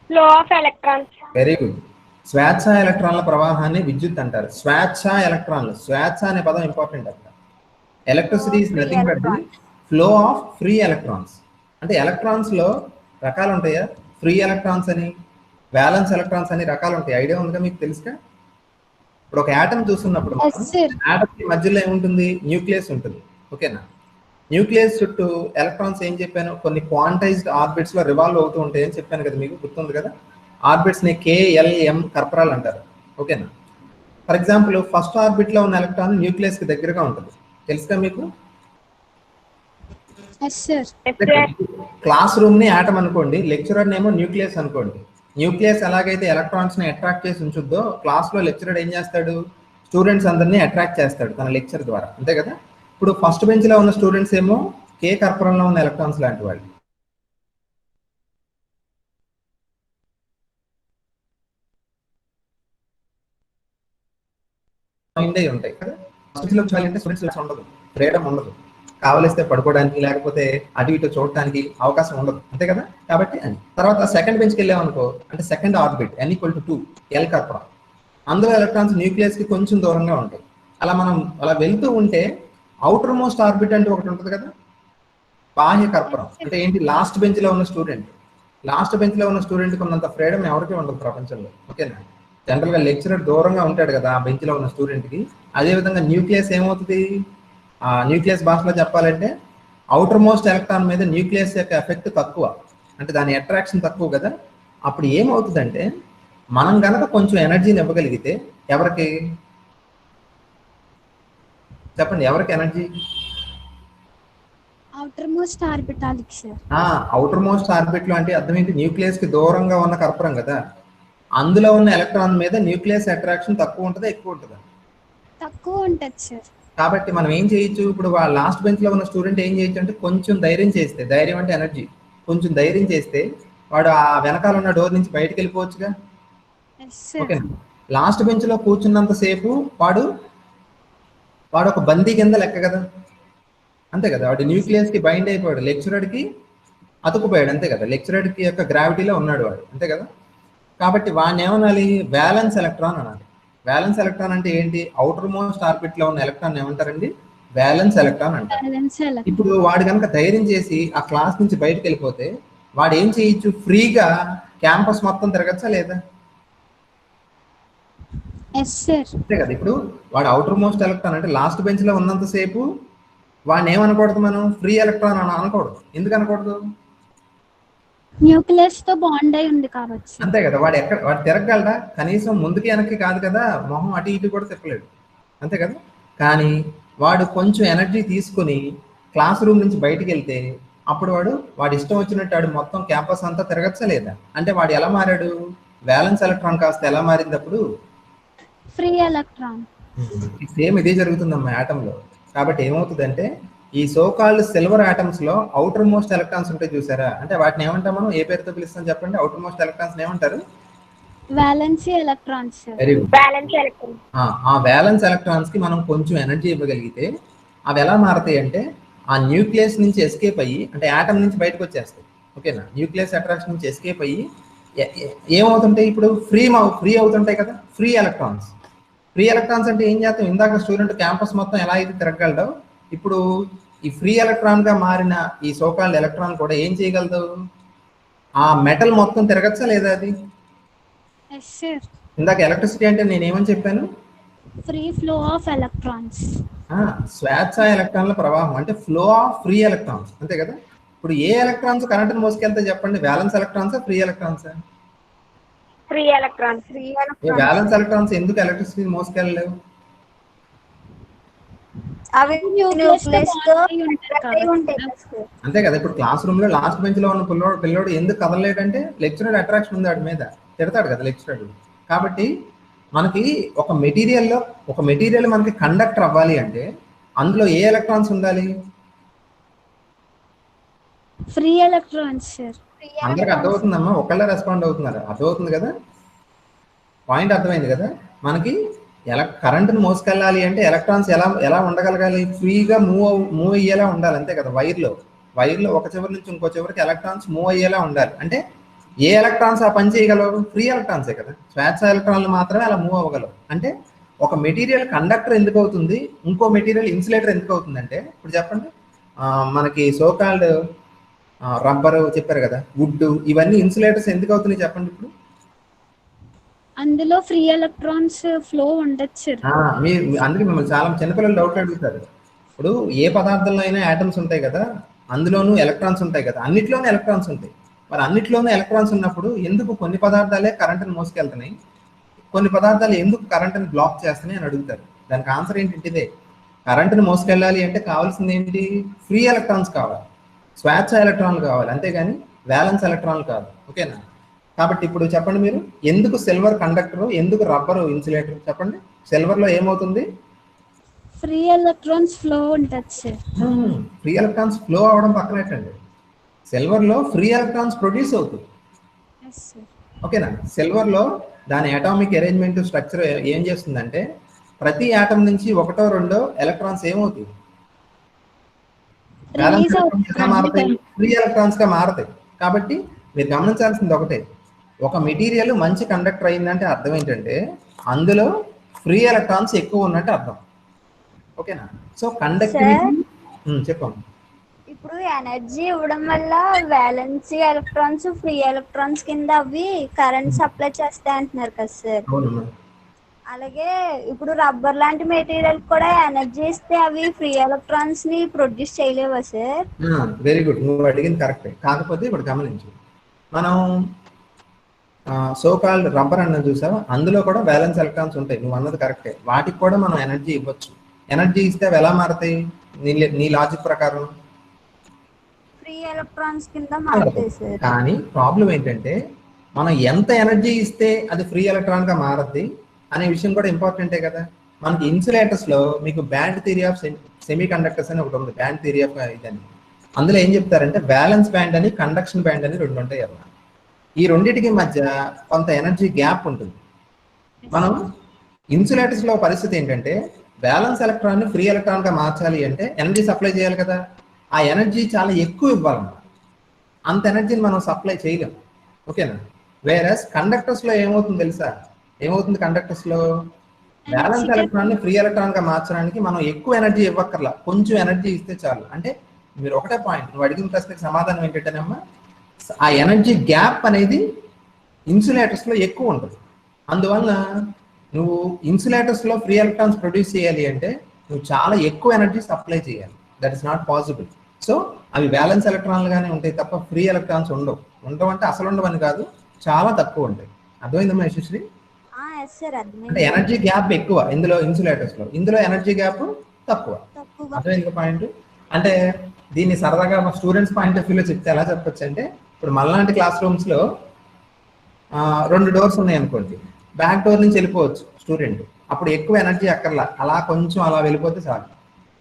Flow of electrons. Very good. స్వేచ్ఛ ఎలక్ట్రాన్ల ప్రవాహాన్ని విద్యుత్ అంటారు. స్వేచ్ఛ ఎలక్ట్రాన్లు, స్వేచ్ఛ అనే పదం ఇంపార్టెంట్ అక్కడ. Electricity is nothing but the flow of free electrons. అంటే ఎలక్ట్రాన్స్ లో రకాలు ఉంటాయా, ఫ్రీ ఎలక్ట్రాన్స్ అని, వ్యాలెన్స్ ఎలక్ట్రాన్స్ అని రకాలు ఉంటాయి. ఐడియా ఉందిగా మీకు, తెలుసుగా. ఇప్పుడు ఒక ఆటమ్ చూస్తున్నప్పుడు ఆటమ్ కి మధ్యలో ఏముంటుంది, న్యూక్లియస్ ఉంటుంది. ఓకేనా? న్యూక్లియస్ చుట్టూ ఎలక్ట్రాన్స్ ఏం చెప్పాను, కొన్ని క్వాంటైజ్డ్ ఆర్బిట్స్ లో రివాల్వ్ అవుతూ ఉంటాయని చెప్పాను కదా, మీకు గుర్తుంది కదా. ఆర్బిట్స్ ని KLM కర్పరాలు అంటారు. ఓకేనా. ఫర్ ఎగ్జాంపుల్ ఫస్ట్ ఆర్బిట్ లో ఉన్న ఎలక్ట్రాన్ న్యూక్లియస్ కి దగ్గరగా ఉంటుంది, తెలుసుగా మీకు. Yes sir. క్లాస్ రూమ్ ని ఆటం అనుకోండి, లెక్చరర్ నేమో న్యూక్లియస్ అనుకోండి. న్యూక్లియస్ ఎలాగైతే ఎలక్ట్రాన్స్ ని అట్రాక్ట్ చేసి ఉంచుద్దో, క్లాస్ లో లెక్చరర్ ఏం చేస్తాడు, స్టూడెంట్స్ అందరినీ అట్రాక్ట్ చేస్తాడు తన లెక్చర్ ద్వారా, అంతే కదా. ఇప్పుడు ఫస్ట్ బెంచ్ లో ఉన్న స్టూడెంట్స్ ఏమో K కర్పూరంలో ఉన్న ఎలక్ట్రాన్స్ లాంటి వాళ్ళు. ఉంటాయి కదా. ఫస్ట్ బెంచ్ లో అంటే స్టూడెంట్స్ ఉండదు, ఫ్రీడమ్ ఉండదు, కావలిస్తే పడుకోవడానికి లేకపోతే అటు ఇటు చూడటానికి అవకాశం ఉండదు, అంతే కదా. కాబట్టి అని తర్వాత సెకండ్ బెంచ్కి వెళ్ళామనుకో, అంటే సెకండ్ ఆర్బిట్ N=2 L కర్పూరం, అందులో ఎలక్ట్రాన్స్ న్యూక్లియస్ కి కొంచెం దూరంగా ఉంటాయి. అలా మనం అలా వెళ్తూ ఉంటే అవుటర్ మోస్ట్ ఆర్బిట్ అంటే ఒకటి ఉంటుంది కదా, బాహ్య కర్పూరం. అంటే ఏంటి, లాస్ట్ బెంచ్ లో ఉన్న స్టూడెంట్. లాస్ట్ బెంచ్ లో ఉన్న స్టూడెంట్కి ఉన్నంత ఫ్రీడమ్ ఎవరికి ఉండదు ప్రపంచంలో, ఓకేనా. జనరల్ గా లెక్చరర్ దూరంగా ఉంటాడు కదా ఆ బెంచ్ లో ఉన్న స్టూడెంట్ కి. అదే విధంగా న్యూక్లియస్ ఏమవుతుంది, ఆ న్యూక్లియస్ భాషలో చెప్పాలంటే అవుటర్ మోస్ట్ ఎలక్ట్రాన్ మీద న్యూక్లియస్ యొక్క ఎఫెక్ట్ తక్కువ, అంటే దాని అట్రాక్షన్ తక్కువ కదా. అప్పుడు ఏమవుతుందంటే మనం గనక కొంచెం ఎనర్జీని ఇవ్వగలిగితే, ఎవరికి చెప్పండి, ఎవరికి ఎనర్జీ, అవుటర్ మోస్ట్ ఆర్బిటాలిక్ సార్. అవుటర్ మోస్ట్ ఆర్బిట్ లో అంటే అర్థం ఏంటి, న్యూక్లియస్ కి దూరంగా ఉన్న కర్పూరం కదా, అందులో ఉన్న ఎలక్ట్రాన్ మీద న్యూక్లియస్ అట్రాక్షన్ తక్కువ ఉంటుందా ఎక్కువ ఉంటుందా, తక్కువ ఉంటుంది సార్. కాబట్టి మనం ఏం చేయొచ్చు, ఇప్పుడు లాస్ట్ బెంచ్ లో ఉన్న స్టూడెంట్ ఏం చేయొచ్చు అంటే కొంచెం ధైర్యం చేస్తే, ధైర్యం అంటే ఎనర్జీ, కొంచెం ధైర్యం చేస్తే వాడు ఆ వెనకాల ఉన్న డోర్ నుంచి బయటకు వెళ్ళిపోవచ్చుగా. Yes sir. Okay, last bench లో కూర్చున్నంత సేపు వాడు ఒక బందీ కింద లెక్క కదా, అంతే కదా. వాడు న్యూక్లియస్ కి బైండ్ అయిపోయాడు, లెక్చరర్ కి అతుకుపోయాడు, అంతే కదా. లెక్చరర్ కి యొక్క గ్రావిటీలో ఉన్నాడు వాడు, అంతే కదా. కాబట్టి వాడిని ఏమనాలి, వ్యాలెన్స్ ఎలక్ట్రాన్ అనాలి. వ్యాలెన్స్ ఎలక్ట్రాన్ అంటే ఏంటి, అవుటర్ మోస్ట్ ఆర్బిట్ లో ఉన్న ఎలక్ట్రాన్ ఏమంటారండి, వ్యాలెన్స్ ఎలక్ట్రాన్ అంటారు. Balance electron. ఇప్పుడు వాడు కనుక ధైర్యం చేసి ఆ క్లాస్ నుంచి బయటకు వెళ్ళిపోతే వాడు ఏం చేయొచ్చు, ఫ్రీగా క్యాంపస్ మొత్తం తిరగచ్చా లేదా, ఎస్ సార్. అంతే కదా. ఇప్పుడు వాడు అవుటర్ మోస్ట్ ఎలక్ట్రాన్ అంటే లాస్ట్ బెంచ్ లో ఉన్నంతసేపు వాడిని ఏమనకూడదు, మనం ఫ్రీ ఎలక్ట్రాన్ అని అనకూడదు. ఎందుకు అనకూడదు, న్యూక్లియస్ తో బాండ్ అయి ఉంది కాబట్టి. అంతే కదా. వాడు తిరగలడా, కనీసం ముందుకి వెనక్కి కాదు కదా, మొహం అటు ఇటు కూడా తిప్పలేడు, అంతే కదా. కానీ వాడు కొంచెం ఎనర్జీ తీసుకొని క్లాస్ రూమ్ నుంచి బయటికి వెళ్తే అప్పుడు వాడు ఇష్టం వచ్చినట్టు వాడు మొత్తం క్యాంపస్ అంతా తిరగచ్చా లేదా, అంటే వాడు ఎలా మారాడు, వ్యాలెన్స్ ఎలక్ట్రాన్ కాస్త ఎలా మారింది అప్పుడు, ఫ్రీ ఎలక్ట్రాన్. సేమ్ ఇదే జరుగుతుందమ్మా ఆటంలో. కాబట్టి ఏమవుతుందంటే ఈ సోకాల్డ్ సిల్వర్ ఆటమ్స్ లో అవుటర్ మోస్ట్ ఎలక్ట్రాన్స్ ఉంటాయి చూసారా, అంటే వాటిని ఏమంటాం మనం, ఏ పేరుతో పిలుస్తాం చెప్పండి, అవుటర్ మోస్ట్ ఎలక్ట్రాన్స్ ఏమంటారు, valency electrons sir. Very good. Balance electron. ఆ వ్యాలెన్స్ ఎలక్ట్రాన్స్ కి మనం కొంచెం ఎనర్జీ ఇవ్వగలిగితే అవి ఎలా మారుతాయి అంటే ఆ న్యూక్లియస్ నుంచి ఎస్కేప్ అయ్యి, అంటే ఆటమ్ నుంచి బయటకు వచ్చేస్తాయి, ఓకేనా. న్యూక్లియస్ అట్రాక్షన్ నుంచి ఎస్కేప్ అయ్యి ఏమవుతుంటాయి, ఇప్పుడు ఫ్రీ అవుతుంటాయి కదా, ఫ్రీ ఎలక్ట్రాన్స్. ఫ్రీ ఎలక్ట్రాన్స్ అంటే ఏం చేస్తాం, ఇందాక స్టూడెంట్ క్యాంపస్ మొత్తం ఎలా అయితే తిరగలడో, ఇప్పుడు ఈ ఫ్రీ ఎలక్ట్రాన్ గా మారిన ఈ సోకాల్డ్ ఎలక్ట్రాన్ కూడా ఏం చేయగలదు, ఆ మెటల్ మొత్తం తిరగచ్చా లేదా అది. Yes sir. ఇందాక ఎలక్ట్రిసిటీ అంటే నేను ఏమని చెప్పాను, ఫ్రీ ఫ్లో ఆఫ్ ఎలక్ట్రాన్స్. స్వేచ్ఛ ఎలక్ట్రాన్ల ప్రవాహం అంటే ఫ్లో ఆఫ్ ఫ్రీ ఎలక్ట్రాన్స్, అంతే కదా. ఇప్పుడు ఏ ఎలక్ట్రాన్స్ కరెంట్ మోసుకెళ్తే చెప్పండి, వ్యాలెన్స్ ఎలక్ట్రాన్సా ఫ్రీ ఎలక్ట్రాన్సా, ఫ్రీ ఎలక్ట్రాన్స్. వ్యాలెన్స్ ఎలక్ట్రాన్స్ ఎందుకు ఎలక్ట్రిసిటీ మోసుకెళ్ళలేవు, అవి న్యూక్లియస్ తో న్యూక్లియస్ తో బాండ్ అయి ఉంటాయి attract అయి కాబట్టి. ఉంటాయి కదా సార్. అంతే కదా. ఇప్పుడు క్లాస్ రూమ్ లో లాస్ట్ బెంచ్ లో ఉన్న పిల్లోడు ఎందుకు కదలలేడంటే లెక్చరర్ అట్రాక్షన్ ఉంది వాడి మీద, తిడతాడు కదా లెక్చరర్. కాబట్టి మనకి ఒక మెటీరియల్ మనకి కండక్టర్ అవ్వాలి అంటే అందులో ఏ ఎలక్ట్రాన్స్ ఉండాలి, ఫ్రీ ఎలక్ట్రాన్స్ సార్. అందరికి అర్థమవుతుందమ్మా, ఒకళ్ళే రెస్పాండ్ అవుతున్నారు, అర్థమవుతుంది కదా, పాయింట్ అర్థమైంది కదా. మనకి కరెంట్ని మోసుకెళ్ళాలి అంటే ఎలక్ట్రాన్స్ ఎలా ఉండగలగాలి, ఫ్రీగా మూవ్ అయ్యేలా ఉండాలి, అంతే కదా. వైర్లో ఒక చివరి నుంచి ఇంకో చివరికి ఎలక్ట్రాన్స్ మూవ్ అయ్యేలా ఉండాలి. అంటే ఏ ఎలక్ట్రాన్స్ ఆ పని చేయగలవు, ఫ్రీ ఎలక్ట్రాన్సే కదా. స్వేచ్ఛ ఎలక్ట్రాన్లు మాత్రమే అలా మూవ్ అవ్వగలవు. అంటే ఒక మెటీరియల్ కండక్టర్ ఎందుకు అవుతుంది, ఇంకో మెటీరియల్ ఇన్సులేటర్ ఎందుకు అవుతుంది అంటే, ఇప్పుడు చెప్పండి, మనకి సోకాల్డ్ రబ్బరు చెప్పారు కదా, వుడ్, ఇవన్నీ ఇన్సులేటర్స్ ఎందుకు అవుతున్నాయి చెప్పండి ఇప్పుడు. అందులో ఫ్రీ ఎలక్ట్రాన్స్ ఫ్లో ఉండొచ్చు. మీరు అందుకే మిమ్మల్ని చాలా చిన్నపిల్లలు డౌట్లు అడుగుతారు, ఇప్పుడు ఏ పదార్థంలో అయినా యాటమ్స్ ఉంటాయి కదా, అందులోనూ ఎలక్ట్రాన్స్ ఉంటాయి కదా, అన్నిట్లోనూ ఎలక్ట్రాన్స్ ఉంటాయి. మరి అన్నిట్లోనూ ఎలక్ట్రాన్స్ ఉన్నప్పుడు ఎందుకు కొన్ని పదార్థాలే కరెంటుని మోసుకెళ్తున్నాయి, కొన్ని పదార్థాలు ఎందుకు కరెంటుని బ్లాక్ చేస్తున్నాయి అని అడుగుతారు. దానికి ఆన్సర్ ఏంటి? ఇదే, కరెంటుని మోసుకెళ్ళాలి అంటే కావాల్సింది ఏంటి? ఫ్రీ ఎలక్ట్రాన్స్ కావాలి, స్వేచ్ఛ ఎలక్ట్రాన్లు కావాలి, అంతేగాని వ్యాలెన్స్ ఎలక్ట్రాన్లు కాదు. ఓకేనా? కాబట్టి ఇప్పుడు చెప్పండి మీరు, ఎందుకు సిల్వర్ కండక్టర్, ఎందుకు రబ్బరు ఇన్సులేటర్? చెప్పండి. సిల్వర్లో ఏమవుతుంది? ఫ్రీ ఎలక్ట్రాన్స్ ఫ్లో ఉంటుంది సార్. ఫ్రీ ఎలక్ట్రాన్స్ ఫ్లో అవడం పక్కన పెట్టండి, సిల్వర్లో ఫ్రీ ఎలక్ట్రాన్స్ ప్రొడ్యూస్ అవుతుంది. Yes sir. ఓకేనా? సిల్వర్లో దాని అటామిక్ అరేంజ్మెంట్ స్ట్రక్చర్ ఏం చేస్తుందంటే, ప్రతి ఆటం నుంచి ఒకటో రెండో ఎలక్ట్రాన్స్ ఏమవుతాయి? రిలీజ్ అవుతుంది. మారుతాయి, ఫ్రీ ఎలక్ట్రాన్స్ గా మారుతాయి. కాబట్టి మీరు గమనించాల్సింది ఒకటే, ఒక మెటీరియల్ మంచి కండక్టర్ అయిందంటే అర్థం ఏంటంటే అందులో ఫ్రీ ఎలక్ట్రాన్స్ ఎక్కువ ఉన్నట్టు అర్థం. ఓకేనా? సో కండక్టివిటీ చెప్పండి. ఇప్పుడు ఎనర్జీ ఇవ్వడం వల్ల వ్యాలెన్సీ ఎలక్ట్రాన్స్ ఫ్రీ ఎలక్ట్రాన్స్ కింద అవి కరెంట్ సప్లై చేస్తాయి అంటున్నారు కదా సార్. అవునమ్మా. అలాగే ఇప్పుడు రబ్బర్ లాంటి మెటీరియల్ కూడా ఎనర్జీ ఇస్తే అవి ఫ్రీ ఎలక్ట్రాన్స్ ని ప్రొడ్యూస్ చేయలేవా సార్? వెరీ గుడ్, నువ్వు అడిగింది కరెక్టే. కాకపోతే ఇప్పుడు గమనించు, మనం సోకాల్డ్ రబ్బర్ అన్నది చూసావా, అందులో కూడా బ్యాలెన్స్ ఎలక్ట్రాన్స్ ఉంటాయి. నువ్వు అన్నది కరెక్టే, వాటికి కూడా మనం ఎనర్జీ ఇవ్వచ్చు. ఎనర్జీ ఇస్తే అవి ఎలా మారుతాయి నీ లాజిక్ ప్రకారం? ఫ్రీ ఎలక్ట్రాన్స్ కింద మారుతాయి సార్. కానీ ప్రాబ్లం ఏంటంటే మనం ఎంత ఎనర్జీ ఇస్తే అది ఫ్రీ ఎలక్ట్రాన్ గా మారద్ది అనే విషయం కూడా ఇంపార్టెంటే కదా. మనకి ఇన్సులేటర్స్ లో మీకు band theory of semi conductors అని ఒకటి ఉంది, బ్యాండ్ థియరీ ఆఫ్ ఇదని. అందులో ఏం చెప్తారంటే బ్యాలెన్స్ బ్యాండ్ అని కండక్షన్ బ్యాండ్ అని రెండు ఉంటాయి అన్నమాట. ఈ రెండింటికి మధ్య కొంత ఎనర్జీ గ్యాప్ ఉంటుంది. మనం ఇన్సులేటర్స్ లో పరిస్థితి ఏంటంటే బ్యాలెన్స్ ఎలక్ట్రాన్ ని ఫ్రీ ఎలక్ట్రాన్ గా మార్చాలి అంటే ఎనర్జీ సప్లై చేయాలి కదా, ఆ ఎనర్జీ చాలా ఎక్కువ ఇవ్వాలన్నమాట. అంత ఎనర్జీని మనం సప్లై చేయలేం. ఓకేనా? వేరస్ కండక్టర్స్ లో ఏమవుతుంది తెలుసా? ఏమవుతుంది కండక్టర్స్ లో? బ్యాలెన్స్ ఎలక్ట్రాన్ ని ఫ్రీ ఎలక్ట్రాన్ గా మార్చడానికి మనం ఎక్కువ ఎనర్జీ ఇవ్వక్కర్లా, కొంచెం ఎనర్జీ ఇస్తే చాలు. అంటే మీరు ఒకటే పాయింట్, నువ్వు అడిగిన ప్రశ్నకి సమాధానం ఏంటంటేనమ్మా, ఆ ఎనర్జీ గ్యాప్ అనేది ఇన్సులేటర్స్ లో ఎక్కువ ఉంటుంది. అందువల్ల నువ్వు ఇన్సులేటర్స్ లో ఫ్రీ ఎలక్ట్రాన్స్ ప్రొడ్యూస్ చేయాలి అంటే నువ్వు చాలా ఎక్కువ ఎనర్జీ సప్లై చేయాలి. That is not possible. So అవి బ్యాలెన్స్ ఎలక్ట్రాన్లు గానే ఉంటాయి తప్ప ఫ్రీ ఎలక్ట్రాన్స్ ఉండవు. ఉండవంటే అసలు ఉండవని కాదు, చాలా తక్కువ ఉంటాయి. అర్థమైందమ్మా యశస్వి? అంటే ఎనర్జీ గ్యాప్ ఎక్కువ ఇందులో ఇన్సులేటర్స్ లో, ఇందులో ఎనర్జీ గ్యాప్ తక్కువ. అర్థమైంది పాయింట్? అంటే దీన్ని సరదాగా మా స్టూడెంట్స్ పాయింట్ ఆఫ్ వ్యూలో చెప్తే ఎలా చెప్పొచ్చు అంటే, ఇప్పుడు మళ్ళాంటి క్లాస్ రూమ్స్ లో 2 డోర్స్ ఉన్నాయి అనుకోండి, బ్యాక్ డోర్ నుంచి వెళ్ళిపోవచ్చు స్టూడెంట్, అప్పుడు ఎక్కువ ఎనర్జీ అక్కర్లా, అలా కొంచెం అలా వెళ్ళిపోతే చాలు.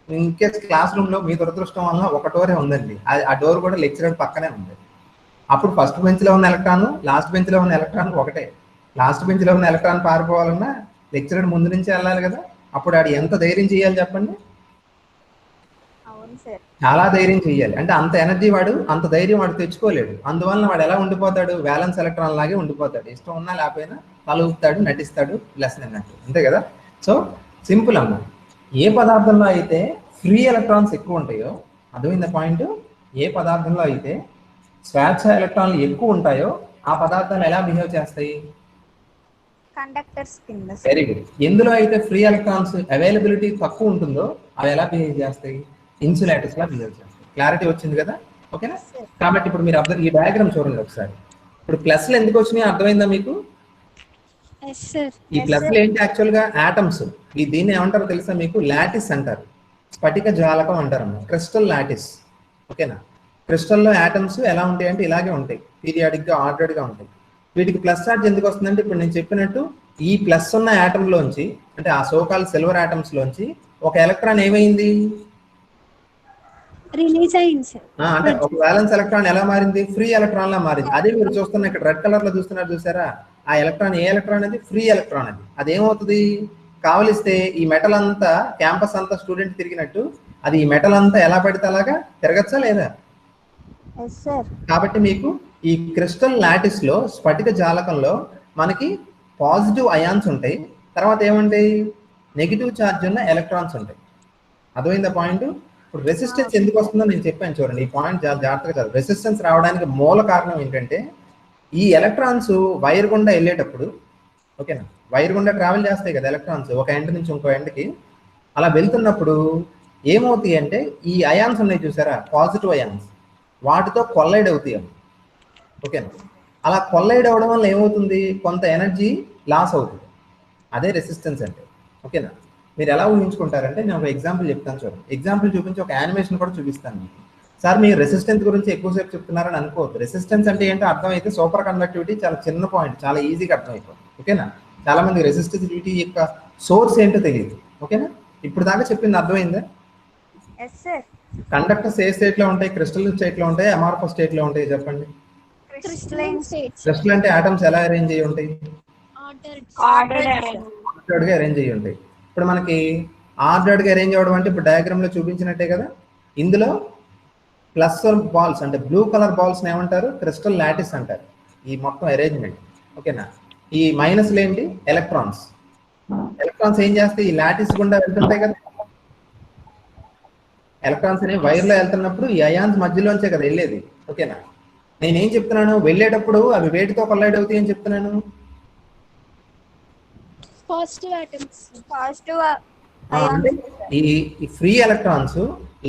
ఇన్ కేస్ క్లాస్ రూమ్ లో మీ దురదృష్టం వల్ల ఒక డోరే ఉందండి, ఆ డోర్ కూడా లెక్చరర్ పక్కనే ఉంది, అప్పుడు ఫస్ట్ బెంచ్ లో ఉన్న ఎలక్ట్రాన్ లాస్ట్ బెంచ్ లో ఉన్న ఎలక్ట్రాన్ ఒకటే. లాస్ట్ బెంచ్ లో ఉన్న ఎలక్ట్రాన్ పారిపోవాలన్నా లెక్చరర్ ముందు నుంచి వెళ్ళాలి కదా, అప్పుడు ఆడు ఎంత ధైర్యం చేయాలి చెప్పండి? చాలా ధైర్యం చేయాలి. అంటే అంత ఎనర్జీ వాడు, అంత ధైర్యం వాడు తెచ్చుకోలేడు. అందువల్ల వాడు ఎలా ఉండిపోతాడు? బ్యాలెన్స్ ఎలక్ట్రాన్ లాగే ఉండిపోతాడు. ఇష్టం ఉన్నా లేకపోయినా తలూపుతాడు, నటిస్తాడు, లెసన్ అన్నట్టు, అంతే కదా. సో సింపుల్ అమ్మా, ఏ పదార్థంలో అయితే ఫ్రీ ఎలక్ట్రాన్స్ ఎక్కువ ఉంటాయో, అర్థమైంది పాయింట్? ఏ పదార్థంలో అయితే స్వేచ్ఛ ఎలక్ట్రాన్లు ఎక్కువ ఉంటాయో ఆ పదార్థాలు ఎలా బిహేవ్ చేస్తాయి? కండక్టర్స్ కింద. Very good. ఎందులో అయితే ఫ్రీ ఎలక్ట్రాన్స్ అవైలబిలిటీ తక్కువ ఉంటుందో అవి ఎలా బిహేవ్ చేస్తాయి? ఇన్సులేటర్స్ లా బిహేవ్ చేస్తాయి. క్లారిటీ వచ్చింది కదా? ఓకేనా? కాబట్టి ఇప్పుడు మీరు ఈ డయాగ్రామ్ చూడండి ఒకసారి. ఇప్పుడు ప్లస్లు ఎందుకు వచ్చినాయి అర్థమైందా మీకు? ఈ ప్లస్లు ఏంటి? యాక్చువల్ గా ఆటమ్స్. దీన్ని ఏమంటారో తెలుసా మీకు? లాటిస్ అంటారు, స్ఫటిక జాలకం అంటారమ్మా, క్రిస్టల్ లాటిస్. ఓకేనా? క్రిస్టల్లో ఆటమ్స్ ఎలా ఉంటాయి అంటే ఇలాగే ఉంటాయి, పీరియాడిక్ గా ఆర్డర్డ్ గా ఉంటాయి. వీటికి ప్లస్ చార్జ్ ఎందుకు వస్తుందంటే ఇప్పుడు నేను చెప్పినట్టు ఈ ప్లస్ ఉన్న ఆటమ్ లోంచి, అంటే ఆ సోకాల్ సిల్వర్ ఆటమ్స్ లోంచి ఒక ఎలక్ట్రాన్ ఏమైంది? రిలీజ్ అయింది. అంటే ఒక బ్యాలెన్స్ ఎలక్ట్రాన్ ఎలా మారింది? ఫ్రీ ఎలక్ట్రాన్ లా మారింది. అదే మీరు చూస్తున్న ఇక్కడ రెడ్ కలర్ లో చూస్తున్నారు చూసారా, ఆ ఎలక్ట్రాన్ ఏ ఎలక్ట్రాన్? అది ఫ్రీ ఎలక్ట్రాన్. అది అదేమవుతుంది? కావలిస్తే ఈ మెటల్ అంతా, క్యాంపస్ అంతా స్టూడెంట్ తిరిగినట్టు అది ఈ మెటల్ అంతా ఎలా పడితే అలాగా తిరగచ్చా లేదా? కాబట్టి మీకు ఈ క్రిస్టల్ లాటిస్ లో, స్ఫటిక జాలకంలో మనకి పాజిటివ్ అయాన్స్ ఉంటాయి, తర్వాత ఏముంటాయి? నెగిటివ్ ఛార్జ్ ఉన్న ఎలక్ట్రాన్స్ ఉంటాయి. అర్థమైందా పాయింట్? ఇప్పుడు రెసిస్టెన్స్ ఎందుకు వస్తుందో నేను చెప్పాను చూడండి, ఈ పాయింట్ జాగ్రత్తగా చదువు. రెసిస్టెన్స్ రావడానికి మూల కారణం ఏంటంటే ఈ ఎలక్ట్రాన్స్ వైర్ గుండా వెళ్ళేటప్పుడు, ఓకేనా, వైర్ గుండా ట్రావెల్ చేస్తాయి కదా ఎలక్ట్రాన్స్ ఒక ఎండ్ నుంచి ఇంకో ఎండ్కి. అలా వెళ్తున్నప్పుడు ఏమవుతాయి అంటే ఈ అయాన్స్ ఉన్నాయి చూసారా, పాజిటివ్ అయాన్స్, వాటితో కొల్లైడ్ అవుతాయి అవి. ఓకేనా? అలా కొల్లైడ్ అవ్వడం వల్ల ఏమవుతుంది, కొంత ఎనర్జీ లాస్ అవుతుంది. అదే రెసిస్టెన్స్ అంటే. ఓకేనా? మీరు ఎలా ఊహించుకుంటారంటే నేను ఒక ఎగ్జాంపుల్ చెప్తాను చూడండి. ఎగ్జాంపుల్ చూపించి ఒక యానిమేషన్ కూడా చూపిస్తాను మీకు. సార్ మీరు రెసిస్టెన్స్ గురించి ఎక్కువసేపు చెప్తున్నారని అనుకోవద్దు. రెసిస్టెన్స్ అంటే ఏంటో అర్థమైతే సూపర్ కండక్టివిటీ చాలా చిన్న పాయింట్, చాలా ఈజీగా అర్థమైపోతుంది. ఓకేనా? చాలా మంది రెసిస్టివిటీ యొక్క సోర్స్ ఏంటో తెలియదు. ఓకేనా? ఇప్పుడు దాకా చెప్పింది అర్థమైందా? Yes sir. కండక్టర్స్ ఏ స్టేట్ లో ఉంటాయి, క్రిస్టల్ స్టేట్ లో ఉంటాయి, అమార్ఫస్ స్టేట్ లో ఉంటాయి చెప్పండి. Crystalline states. క్రిస్టల్ అంటే ఆటమ్స్ ఎలా అరేంజ్ అయ్యి ఉంటాయి, ఆర్డర్డ్ గా అరేంజ్ అయ్యి ఉంటాయి. ఇప్పుడు మనకి ఆర్డర్డ్ గా అరేంజ్ అవ్వడం అంటే ఇప్పుడు డయాగ్రామ్ లో చూపించినట్టే కదా. ఇందులో ప్లస్ బాల్స్ అంటే బ్లూ కలర్ బాల్స్ ఏమంటారు, క్రిస్టల్ లాటిస్ అంటారు ఈ మొత్తం అరేంజ్మెంట్. ఓకేనా? ఈ మైనస్లు ఏంటి, ఎలక్ట్రాన్స్. ఎలక్ట్రాన్స్ ఏం చేస్తాయి, ఈ లాటిస్ గుండా వెళ్తుంటాయి కదా. ఎలక్ట్రాన్స్ అనేవి వైర్లో వెళ్తున్నప్పుడు ఈ అయాన్స్ మధ్యలోంచే కదా వెళ్ళేది. ఓకేనా? నేనేం చెప్తున్నాను, వెళ్ళేటప్పుడు అవి వేటితో కొల్లైడ్ అవుతాయి అని చెప్తున్నాను. Positive atoms. పాజిటివ్ అంటే ఈ ఫ్రీ ఎలక్ట్రాన్స్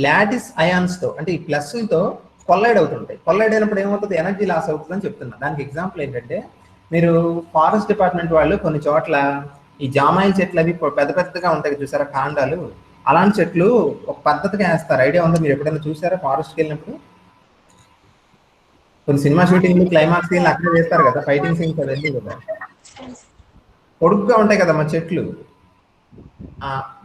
లాటిస్ అయాన్స్ తో అంటే ఈ ప్లస్లతో కొల్లైడ్ అవుతుంటాయి. కొల్లైడ్ అయినప్పుడు ఏమవుతుంది, ఎనర్జీ లాస్ అవుతుంది అని చెప్తున్నా. దానికి ఎగ్జాంపుల్ ఏంటంటే, మీరు ఫారెస్ట్ డిపార్ట్మెంట్ వాళ్ళు కొన్ని చోట్ల ఈ జామాయిల్ చెట్లు అవి పెద్ద పెద్దగా ఉంటాయి చూసారా కాండాలు, అలాంటి చెట్లు ఒక పద్ధతిగా వేస్తారు. ఐడియా ఉందా, మీరు ఎప్పుడైనా చూసారా ఫారెస్ట్కి వెళ్ళినప్పుడు? కొన్ని సినిమా షూటింగ్లు, క్లైమాక్స్ సీన్లు అక్కడే చేస్తారు కదా, ఫైటింగ్ సీన్స్ అవన్నీ కదా, పొడుగ్గా ఉంటాయి కదా మా చెట్లు.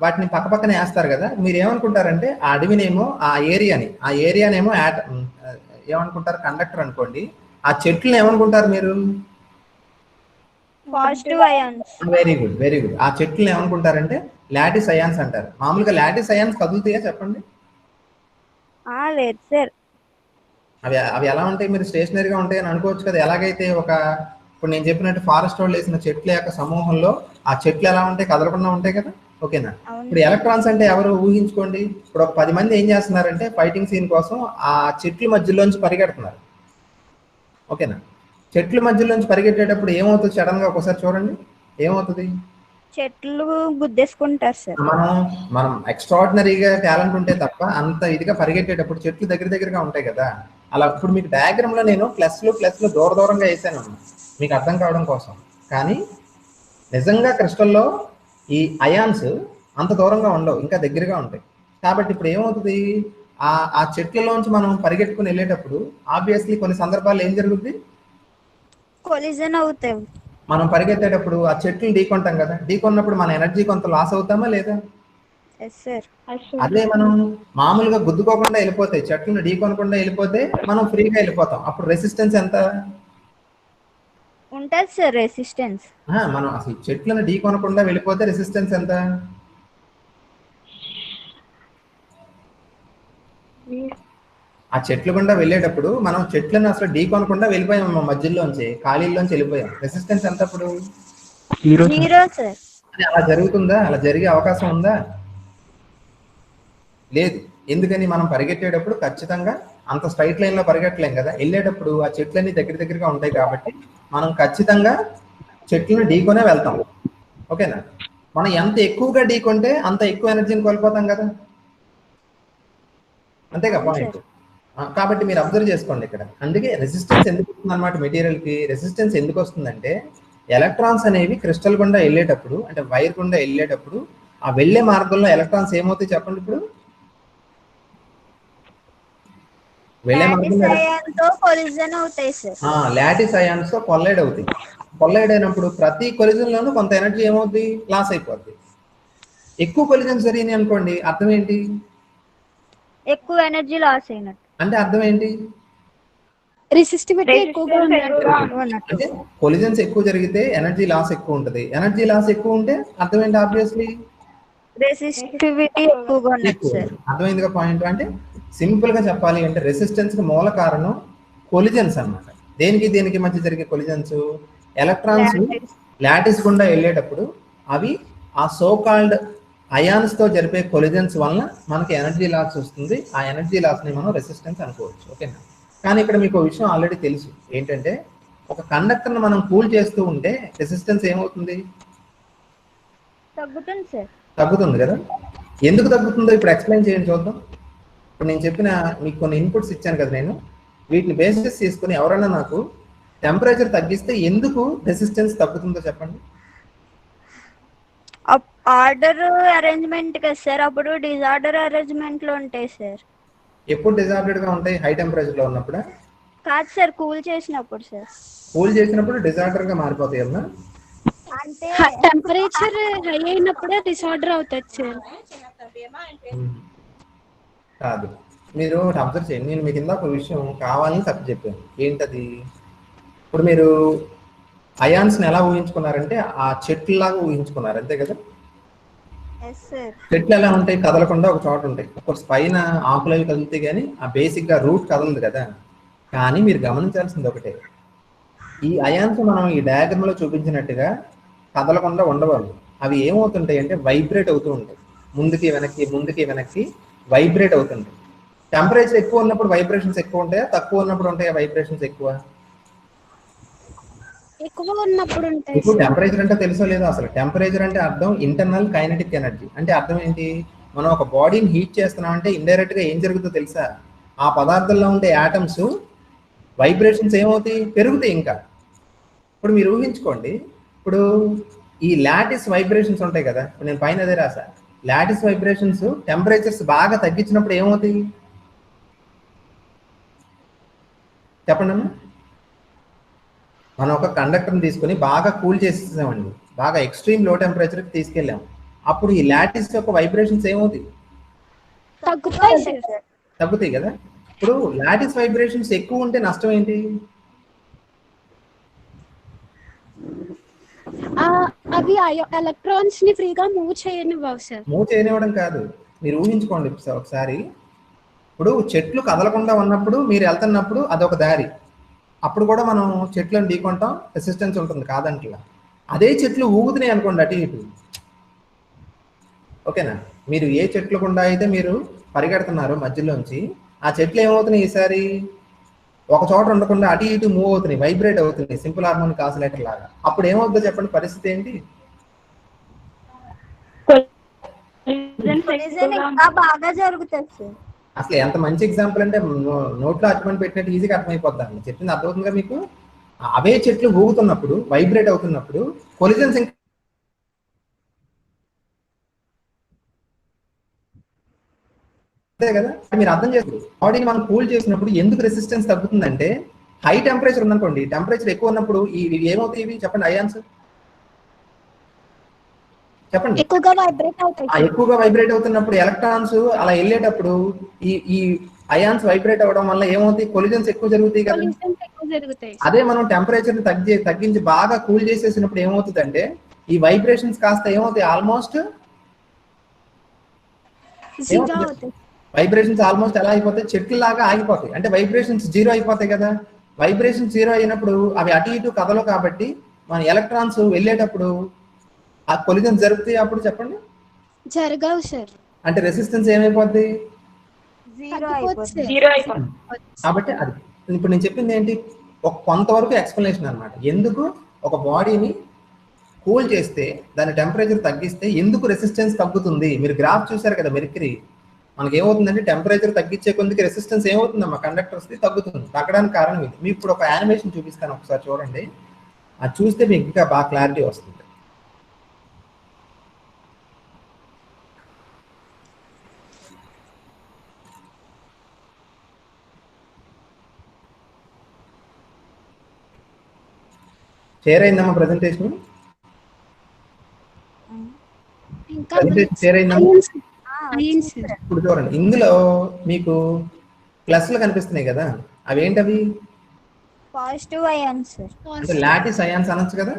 వాటిని పక్క పక్కనే వేస్తారు కదా. మీరు ఏమనుకుంటారంటే ఆ అడవినేమో ఆ ఏరియానేమో ఏమనుకుంటారు, కండక్టర్ అనుకోండి. ఆ చెట్లను ఏమనుకుంటారు మీరు, positive ions. Very good, very good. ఆ చెట్లను ఏమనుకుంటారంటే లాటిస్ అయాన్స్ అంటారు. మామూలుగా లాటిస్ అయాన్స్ కదులుతాయా చెప్పండి? లేదు సార్. అవి ఎలా ఉంటాయి, మీరు స్టేషనరీగా ఉంటాయి అని అనుకోవచ్చు కదా. ఎలాగైతే ఇప్పుడు నేను చెప్పినట్టు ఫారెస్ట్ వాళ్ళు వేసిన చెట్ల యొక్క సమూహంలో ఆ చెట్లు ఎలా ఉంటాయి, కదలకుండా ఉంటాయి కదా. ఓకేనా? ఇప్పుడు ఎలక్ట్రాన్స్ అంటే ఎవరు ఊహించుకోండి. ఇప్పుడు ఒక 10 మంది ఏం చేస్తున్నారంటే ఫైటింగ్ సీన్ కోసం ఆ చెట్ల మధ్యలోంచి పరిగెడుతున్నారు. ఓకేనా? చెట్ల మధ్యలోంచి పరిగెట్టేటప్పుడు ఏమవుతుంది, సడన్ గా ఒకసారి చూడండి ఏమవుతుంది, చెట్లు గుద్దేసుకుంటారు సార్. మనం ఎక్స్ట్రాడినరీగా టాలెంట్ ఉంటే తప్ప అంత ఇదిగా పరిగెట్టేటప్పుడు చెట్లు దగ్గరగా ఉంటాయి కదా. అలా ఇప్పుడు మీకు డయాగ్రామ్ లో నేను ప్లస్లు దూరంగా వేసాను మీకు అర్థం కావడం కోసం. కానీ నిజంగా క్రిస్టల్లో ఈ అయాన్స్ అంత దూరంగా ఉండవు, ఇంకా దగ్గరగా ఉంటాయి. కాబట్టి ఇప్పుడు ఏమవుతుంది, ఆ చెట్లలోంచి మనం పరిగెట్టుకుని వెళ్ళేటప్పుడు ఆబ్వియస్లీ కొన్ని సందర్భాల్లో ఏం జరుగుతుంది, కొలిజన్ అవుతాయి. మనం పరిగెత్తేటప్పుడు ఆ చెట్లు ఢీకొంటాం కదా, ఢీకొన్నప్పుడు మన ఎనర్జీ కొంత లాస్ అవుతామా లేదా? Yes sir. అదే మనం మామూలుగా గుద్దుకోకుండా వెళ్ళిపోతే, చెట్లను ఢీకొనకుండా వెళ్ళిపోతే మనం ఫ్రీగా వెళ్ళిపోతాం. అప్పుడు రెసిస్టెన్స్ ఎంత ఉంటుంది సార్, రెసిస్టెన్స్. మనం అసలు చెట్లను ఢీకొనకుండా వెళ్ళిపోతే రెసిస్టెన్స్ ఎంత? ఆ చెట్ల గుండా వెళ్ళేటప్పుడు మనం చెట్లను అసలు ఢీకొనకుండా వెళ్ళిపోయాం, మధ్యలోంచి ఖాళీలోంచి వెళ్ళిపోయాం. రెసిస్టెన్స్ ఎంత అప్పుడు? 0 సార్. అలా జరుగుతుందా, అలా జరిగే అవకాశం ఉందా? లేదు. ఎందుకని, మనం పరిగెట్టేటప్పుడు ఖచ్చితంగా అంత స్ట్రైట్ లైన్ లో పరిగెట్టలేం కదా. వెళ్ళేటప్పుడు ఆ చెట్లన్నీ దగ్గరగా ఉంటాయి కాబట్టి మనం ఖచ్చితంగా చెట్లను ఢీకొనే వెళ్తాం. ఓకేనా? మనం ఎంత ఎక్కువగా ఢీకొంటే అంత ఎక్కువ ఎనర్జీని కోల్పోతాం కదా, అంతేగా పాయింట్. కాబట్టి మీరు అబ్జర్వ్ చేసుకోండి ఇక్కడ. అందుకే రెసిస్టెన్స్ ఎందుకు వస్తుంది అనమాట, మెటీరియల్ కి రెసిస్టెన్స్ ఎందుకు వస్తుందంటే, ఎలక్ట్రాన్స్ అనేవి క్రిస్టల్ గుండా వెళ్ళేటప్పుడు అంటే వైర్ గుండా వెళ్ళేటప్పుడు ఆ వెళ్ళే మార్గంలో ఎలక్ట్రాన్స్ ఏమవుతాయి చెప్పండి. ఇప్పుడు వెళ్ళే మార్గంలో లాటిస్ అయాన్స్ తో కొల్లైడ్ అవుతాయి. కొల్లైడ్ అయినప్పుడు ప్రతి కొలిజన్ లోనూ కొంత ఎనర్జీ ఏమవుతుంది, లాస్ అయిపోద్ది. ఎక్కువ కొలిజన్స్ జరిగినాయి అనుకోండి, అర్థం ఏంటి, ఎక్కువ ఎనర్జీ లాస్ అయినట్టు. అంటే అర్థం ఏంటి, రెసిస్టివిటీ ఎక్కువగా ఉన్నట్టు. అంటే కొలిజన్స్ ఎక్కువ జరిగితే ఎనర్జీ లాస్ ఎక్కువ ఉంటుంది. ఎనర్జీ లాస్ ఎక్కువ ఉంటే అర్థం ఏంటి, ఆబ్వియస్లీ రెసిస్టివిటీ ఎక్కువగా ఉన్నట్టు సార్. అర్థమైందిగా పాయింట్. అంటే సింపుల్ గా చెప్పాలి అంటే రెసిస్టెన్స్ కి మూల కారణం కొలిజన్స్ అన్నమాట. దేనికి మధ్య జరిగే కొలిజన్స్, ఎలక్ట్రాన్స్ లాటిస్ గుండా వెళ్ళేటప్పుడు అవి ఆ సో కాల్డ్ అయాన్స్ తో జరిపే కొలిజన్స్ వలన మనకి ఎనర్జీ లాస్ వస్తుంది. ఆ ఎనర్జీ లాస్ ని మనం రెసిస్టెన్స్ అనుకోవచ్చు. ఓకేనా? కానీ ఇక్కడ మీకు విషయం ఆల్రెడీ తెలుసు ఏంటంటే, ఒక కండక్టర్ ను మనం కూల్ చేస్తూ ఉంటే రెసిస్టెన్స్ ఏమవుతుంది, తగ్గుతుంది సార్. తగ్గుతుంది కదా. ఎందుకు తగ్గుతుందో ఇప్పుడు ఎక్స్ప్లెయిన్ చేయండి చూద్దాం. ఇప్పుడు నేను చెప్పిన మీకు కొన్ని ఇన్పుట్స్ ఇచ్చాను కదా నేను, వీటిని బేసిస్ తీసుకుని ఎవరైనా నాకు టెంపరేచర్ తగ్గిస్తే ఎందుకు రెసిస్టెన్స్ తగ్గుతుందో చెప్పండి. ఆర్డర్ అరేంజ్మెంట్ కదా సార్, అప్పుడు డిజార్డర్ అరేంజ్మెంట్ లో ఉంటాయి సార్. ఎప్పుడు డిజార్డర్డ్ గా ఉంటాయి? హై టెంపరేచర్ లో ఉన్నప్పుడు. కాదు సార్, కూల్ చేసినప్పుడు సార్. కూల్ చేసినప్పుడు డిజార్డర్ గా మారిపోతాయి అమ్మా. అంటే టెంపరేచర్ హై అయినప్పుడే డిసార్డర్ అవుతుంది సార్. కాదు, మీరు అబ్జర్వ్ చేయండి. నేను మీకు ఇందాక ఒక విషయం కావాలని తప్పు చెప్పాను. ఏంటది? ఇప్పుడు మీరు అయాన్స్ని ఎలా ఊహించుకున్నారంటే ఆ చెట్లులాగా ఊహించుకున్నారు, అంతే కదా? Yes sir. చెట్లు ఎలా ఉంటాయి? కదలకుండా ఒక చోట ఉంటాయి. కోర్స్ పైన ఆకులు అవి కదులుతాయి కానీ ఆ బేసిక్ గా రూట్ కదలదు కదా. కానీ మీరు గమనించాల్సింది ఒకటే, ఈ అయాన్స్ మనం ఈ డయాగ్రామ్ లో చూపించినట్టుగా కదలకుండా ఉండవాలి. అవి ఏమవుతుంటాయి అంటే వైబ్రేట్ అవుతూ ఉంటాయి, ముందుకి వెనక్కి ముందుకి వెనక్కి వైబ్రేట్ అవుతుంటాయి. టెంపరేచర్ ఎక్కువ ఉన్నప్పుడు వైబ్రేషన్స్ ఎక్కువ ఉంటాయా, తక్కువ ఉన్నప్పుడు ఉంటాయా వైబ్రేషన్స్ ఎక్కువ? ఎక్కువ ఉన్నప్పుడు ఉంటాయి ఇప్పుడు సార్. టెంపరేచర్ అంటే తెలుసో లేదో? అసలు టెంపరేచర్ అంటే అర్థం ఇంటర్నల్ కైనెటిక్ ఎనర్జీ. అంటే అర్థం ఏంటి? మనం ఒక బాడీని హీట్ చేస్తున్నాం అంటే ఇండైరెక్ట్ గా ఏం జరుగుతుందో తెలుసా? ఆ పదార్థంలో ఉండే యాటమ్స్ వైబ్రేషన్స్ ఏమవుతాయి? పెరుగుతాయి. ఇంకా ఇప్పుడు మీరు ఊహించుకోండి, ఇప్పుడు ఈ లాటిస్ వైబ్రేషన్స్ ఉంటాయి కదా, నేను పైన అదే రాసా. లాటిస్ వైబ్రేషన్స్ టెంపరేచర్స్ బాగా తగ్గించినప్పుడు ఏమవుతాయి చెప్పండి అమ్మా. మనం ఒక కండక్టర్ని తీసుకొని బాగా కూల్ చేసేసామండి, బాగా ఎక్స్ట్రీమ్ లో టెంపరేచర్కి తీసుకెళ్ళాం. అప్పుడు ఈ లాటిస్ యొక్క వైబ్రేషన్స్ ఏమవుతాయి? తగ్గుతాయి సార్. తగ్గుతాయి కదా. ఇప్పుడు లాటిస్ వైబ్రేషన్స్ ఎక్కువ ఉంటే నష్టం ఏంటి? అవి ఎలక్ట్రాన్స్ ని ఫ్రీగా మూవ్ చేయనివ్వవు సార్. మూవ్ చేయనివ్వడం కాదు, మీరు ఊహించుకోండి ఒకసారి. ఇప్పుడు చెట్లు కదలకుండా ఉన్నప్పుడు మీరు వెళ్తున్నప్పుడు అదొక దారి, అప్పుడు కూడా మనం చెట్లను ఢీకొంటాం, రెసిస్టెన్స్ ఉంటుంది కాదంట్లా. అదే చెట్లు ఊగుతున్నాయి అనుకోండి అటు ఇటు, ఓకేనా? మీరు ఏ చెట్లు గుండా అయితే మీరు పరిగెడుతున్నారు మధ్యలోంచి, ఆ చెట్లు ఏమవుతున్నాయి ఈసారి ఒక చోట ఉండకుండా అటు ఇటు మూవ్ అవుతున్నాయి, వైబ్రేట్ అవుతున్నాయి, సింపుల్ హార్మోనిక్ ఆసిలేటర్ లాగా. అప్పుడు ఏమవుతుందో చెప్పండి, పరిస్థితి ఏంటి? కొలిజన్ ఇంకా బాగా జరుగుతుంది సార్. అసలు ఎంత మంచి ఎగ్జాంపుల్ అంటే నోట్లో అర్థమని పెట్టినట్టు ఈజీగా అర్థమైపోద్దాం. చెప్పింది అర్థమవుతుందిగా మీకు? అవే చెట్లు ఊగుతున్నప్పుడు, వైబ్రేట్ అవుతున్నప్పుడు కొలిజన్స్ అంతే కదా. మీరు అర్థం చేసుకోండి, బాడీని మనం కూల్ చేసినప్పుడు ఎందుకు రెసిస్టెన్స్ తగ్గుతుందంటే, హై టెంపరేచర్ ఉందనుకోండి, టెంపరేచర్ ఎక్కువ ఉన్నప్పుడు ఇవి ఏమవుతాయి? ఇవి చెప్పండి అయాన్స్, చెప్పండి. ఎక్కువగా వైబ్రేట్ అవుతాయి సార్. ఎక్కువగా వైబ్రేట్ అవుతున్నప్పుడు ఎలక్ట్రాన్స్ అలా వెళ్ళేటప్పుడు ఈ అయాన్స్ వైబ్రేట్ అవ్వడం వల్ల ఏమవుతాయి? కొలిజన్స్ ఎక్కువ జరుగుతాయి కదా. కొలిజన్స్ ఎక్కువ జరుగుతాయి. అదే మనం టెంపరేచర్ తగ్గించి బాగా కూల్ చేసేసినప్పుడు ఏమవుతుందంటే ఈ వైబ్రేషన్స్ కాస్త ఏమవుతాయి? ఆల్మోస్ట్ జీరో అవుతాయి. వైబ్రేషన్స్ ఆల్మోస్ట్ ఎలా అయిపోతాయి? చెట్లు లాగా ఆగిపోతాయి. అంటే వైబ్రేషన్స్ జీరో అయిపోతాయి కదా. వైబ్రేషన్స్ జీరో అయినప్పుడు అవి అటు ఇటు కదలవు కాబట్టి మన ఎలక్ట్రాన్స్ వెళ్ళేటప్పుడు ఆ కొలిజన్ జరుగుతాయి. అప్పుడు చెప్పండి, జరగవు సార్. అంటే రెసిస్టెన్స్ ఏమైపోద్ది? జీరో తగ్గిపోతుంది. జీరో అయిపోతుంది. కాబట్టి అది ఇప్పుడు నేను చెప్పింది ఏంటి, ఒక కొంతవరకు ఎక్స్ప్లెనేషన్ అనమాట. ఎందుకు ఒక బాడీని కూల్ చేస్తే, దాని టెంపరేచర్ తగ్గిస్తే ఎందుకు రెసిస్టెన్స్ తగ్గుతుంది. మీరు గ్రాఫ్ చూసారు కదా, మెర్క్యూరీ మనకి ఏమవుతుందంటే టెంపరేచర్ తగ్గించే కొద్దికి రెసిస్టెన్స్ ఏమవుతుందమ్మా, కండక్టర్స్ది తగ్గుతుంది. తగ్గడానికి కారణం ఇది. మీకు ఇప్పుడు ఒక యానిమేషన్ చూపిస్తాను, ఒకసారి చూడండి. అది చూస్తే మీకు ఇంకా బాగా క్లారిటీ వస్తుంది. షేర్ అయిందమ్మా ప్రెజెంటేషన్? ఇంకా ప్రెజెంటేషన్ షేర్ అయిందమ్మా? అయ్యింది సార్. ఇప్పుడు చూడండి, ఇందులో మీకు ప్లస్లు కనిపిస్తున్నాయి కదా, అవి ఏంటవి? Positive ions sir. అంటే లాటిస్ అయాన్స్ అనొచ్చు కదా.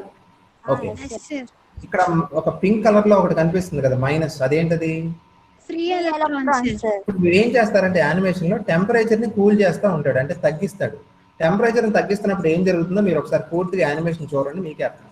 Okay, sir. ఇక్కడ ఒక పింక్ కలర్ లో ఒకటి కనిపిస్తుంది కదా మైనస్, అదేంటది? Free electrons electrons. సార్. ఇప్పుడు మీరు ఏం చేస్తారంటే యానిమేషన్ లో టెంపరేచర్ ని కూల్ చేస్తూ ఉంటాడు, అంటే తగ్గిస్తాడు. టెంపరేచర్ ని తగ్గిస్తున్నప్పుడు ఏం జరుగుతుందో మీరు ఒకసారి పూర్తిగా యానిమేషన్ చూడండి, మీకే అర్థం.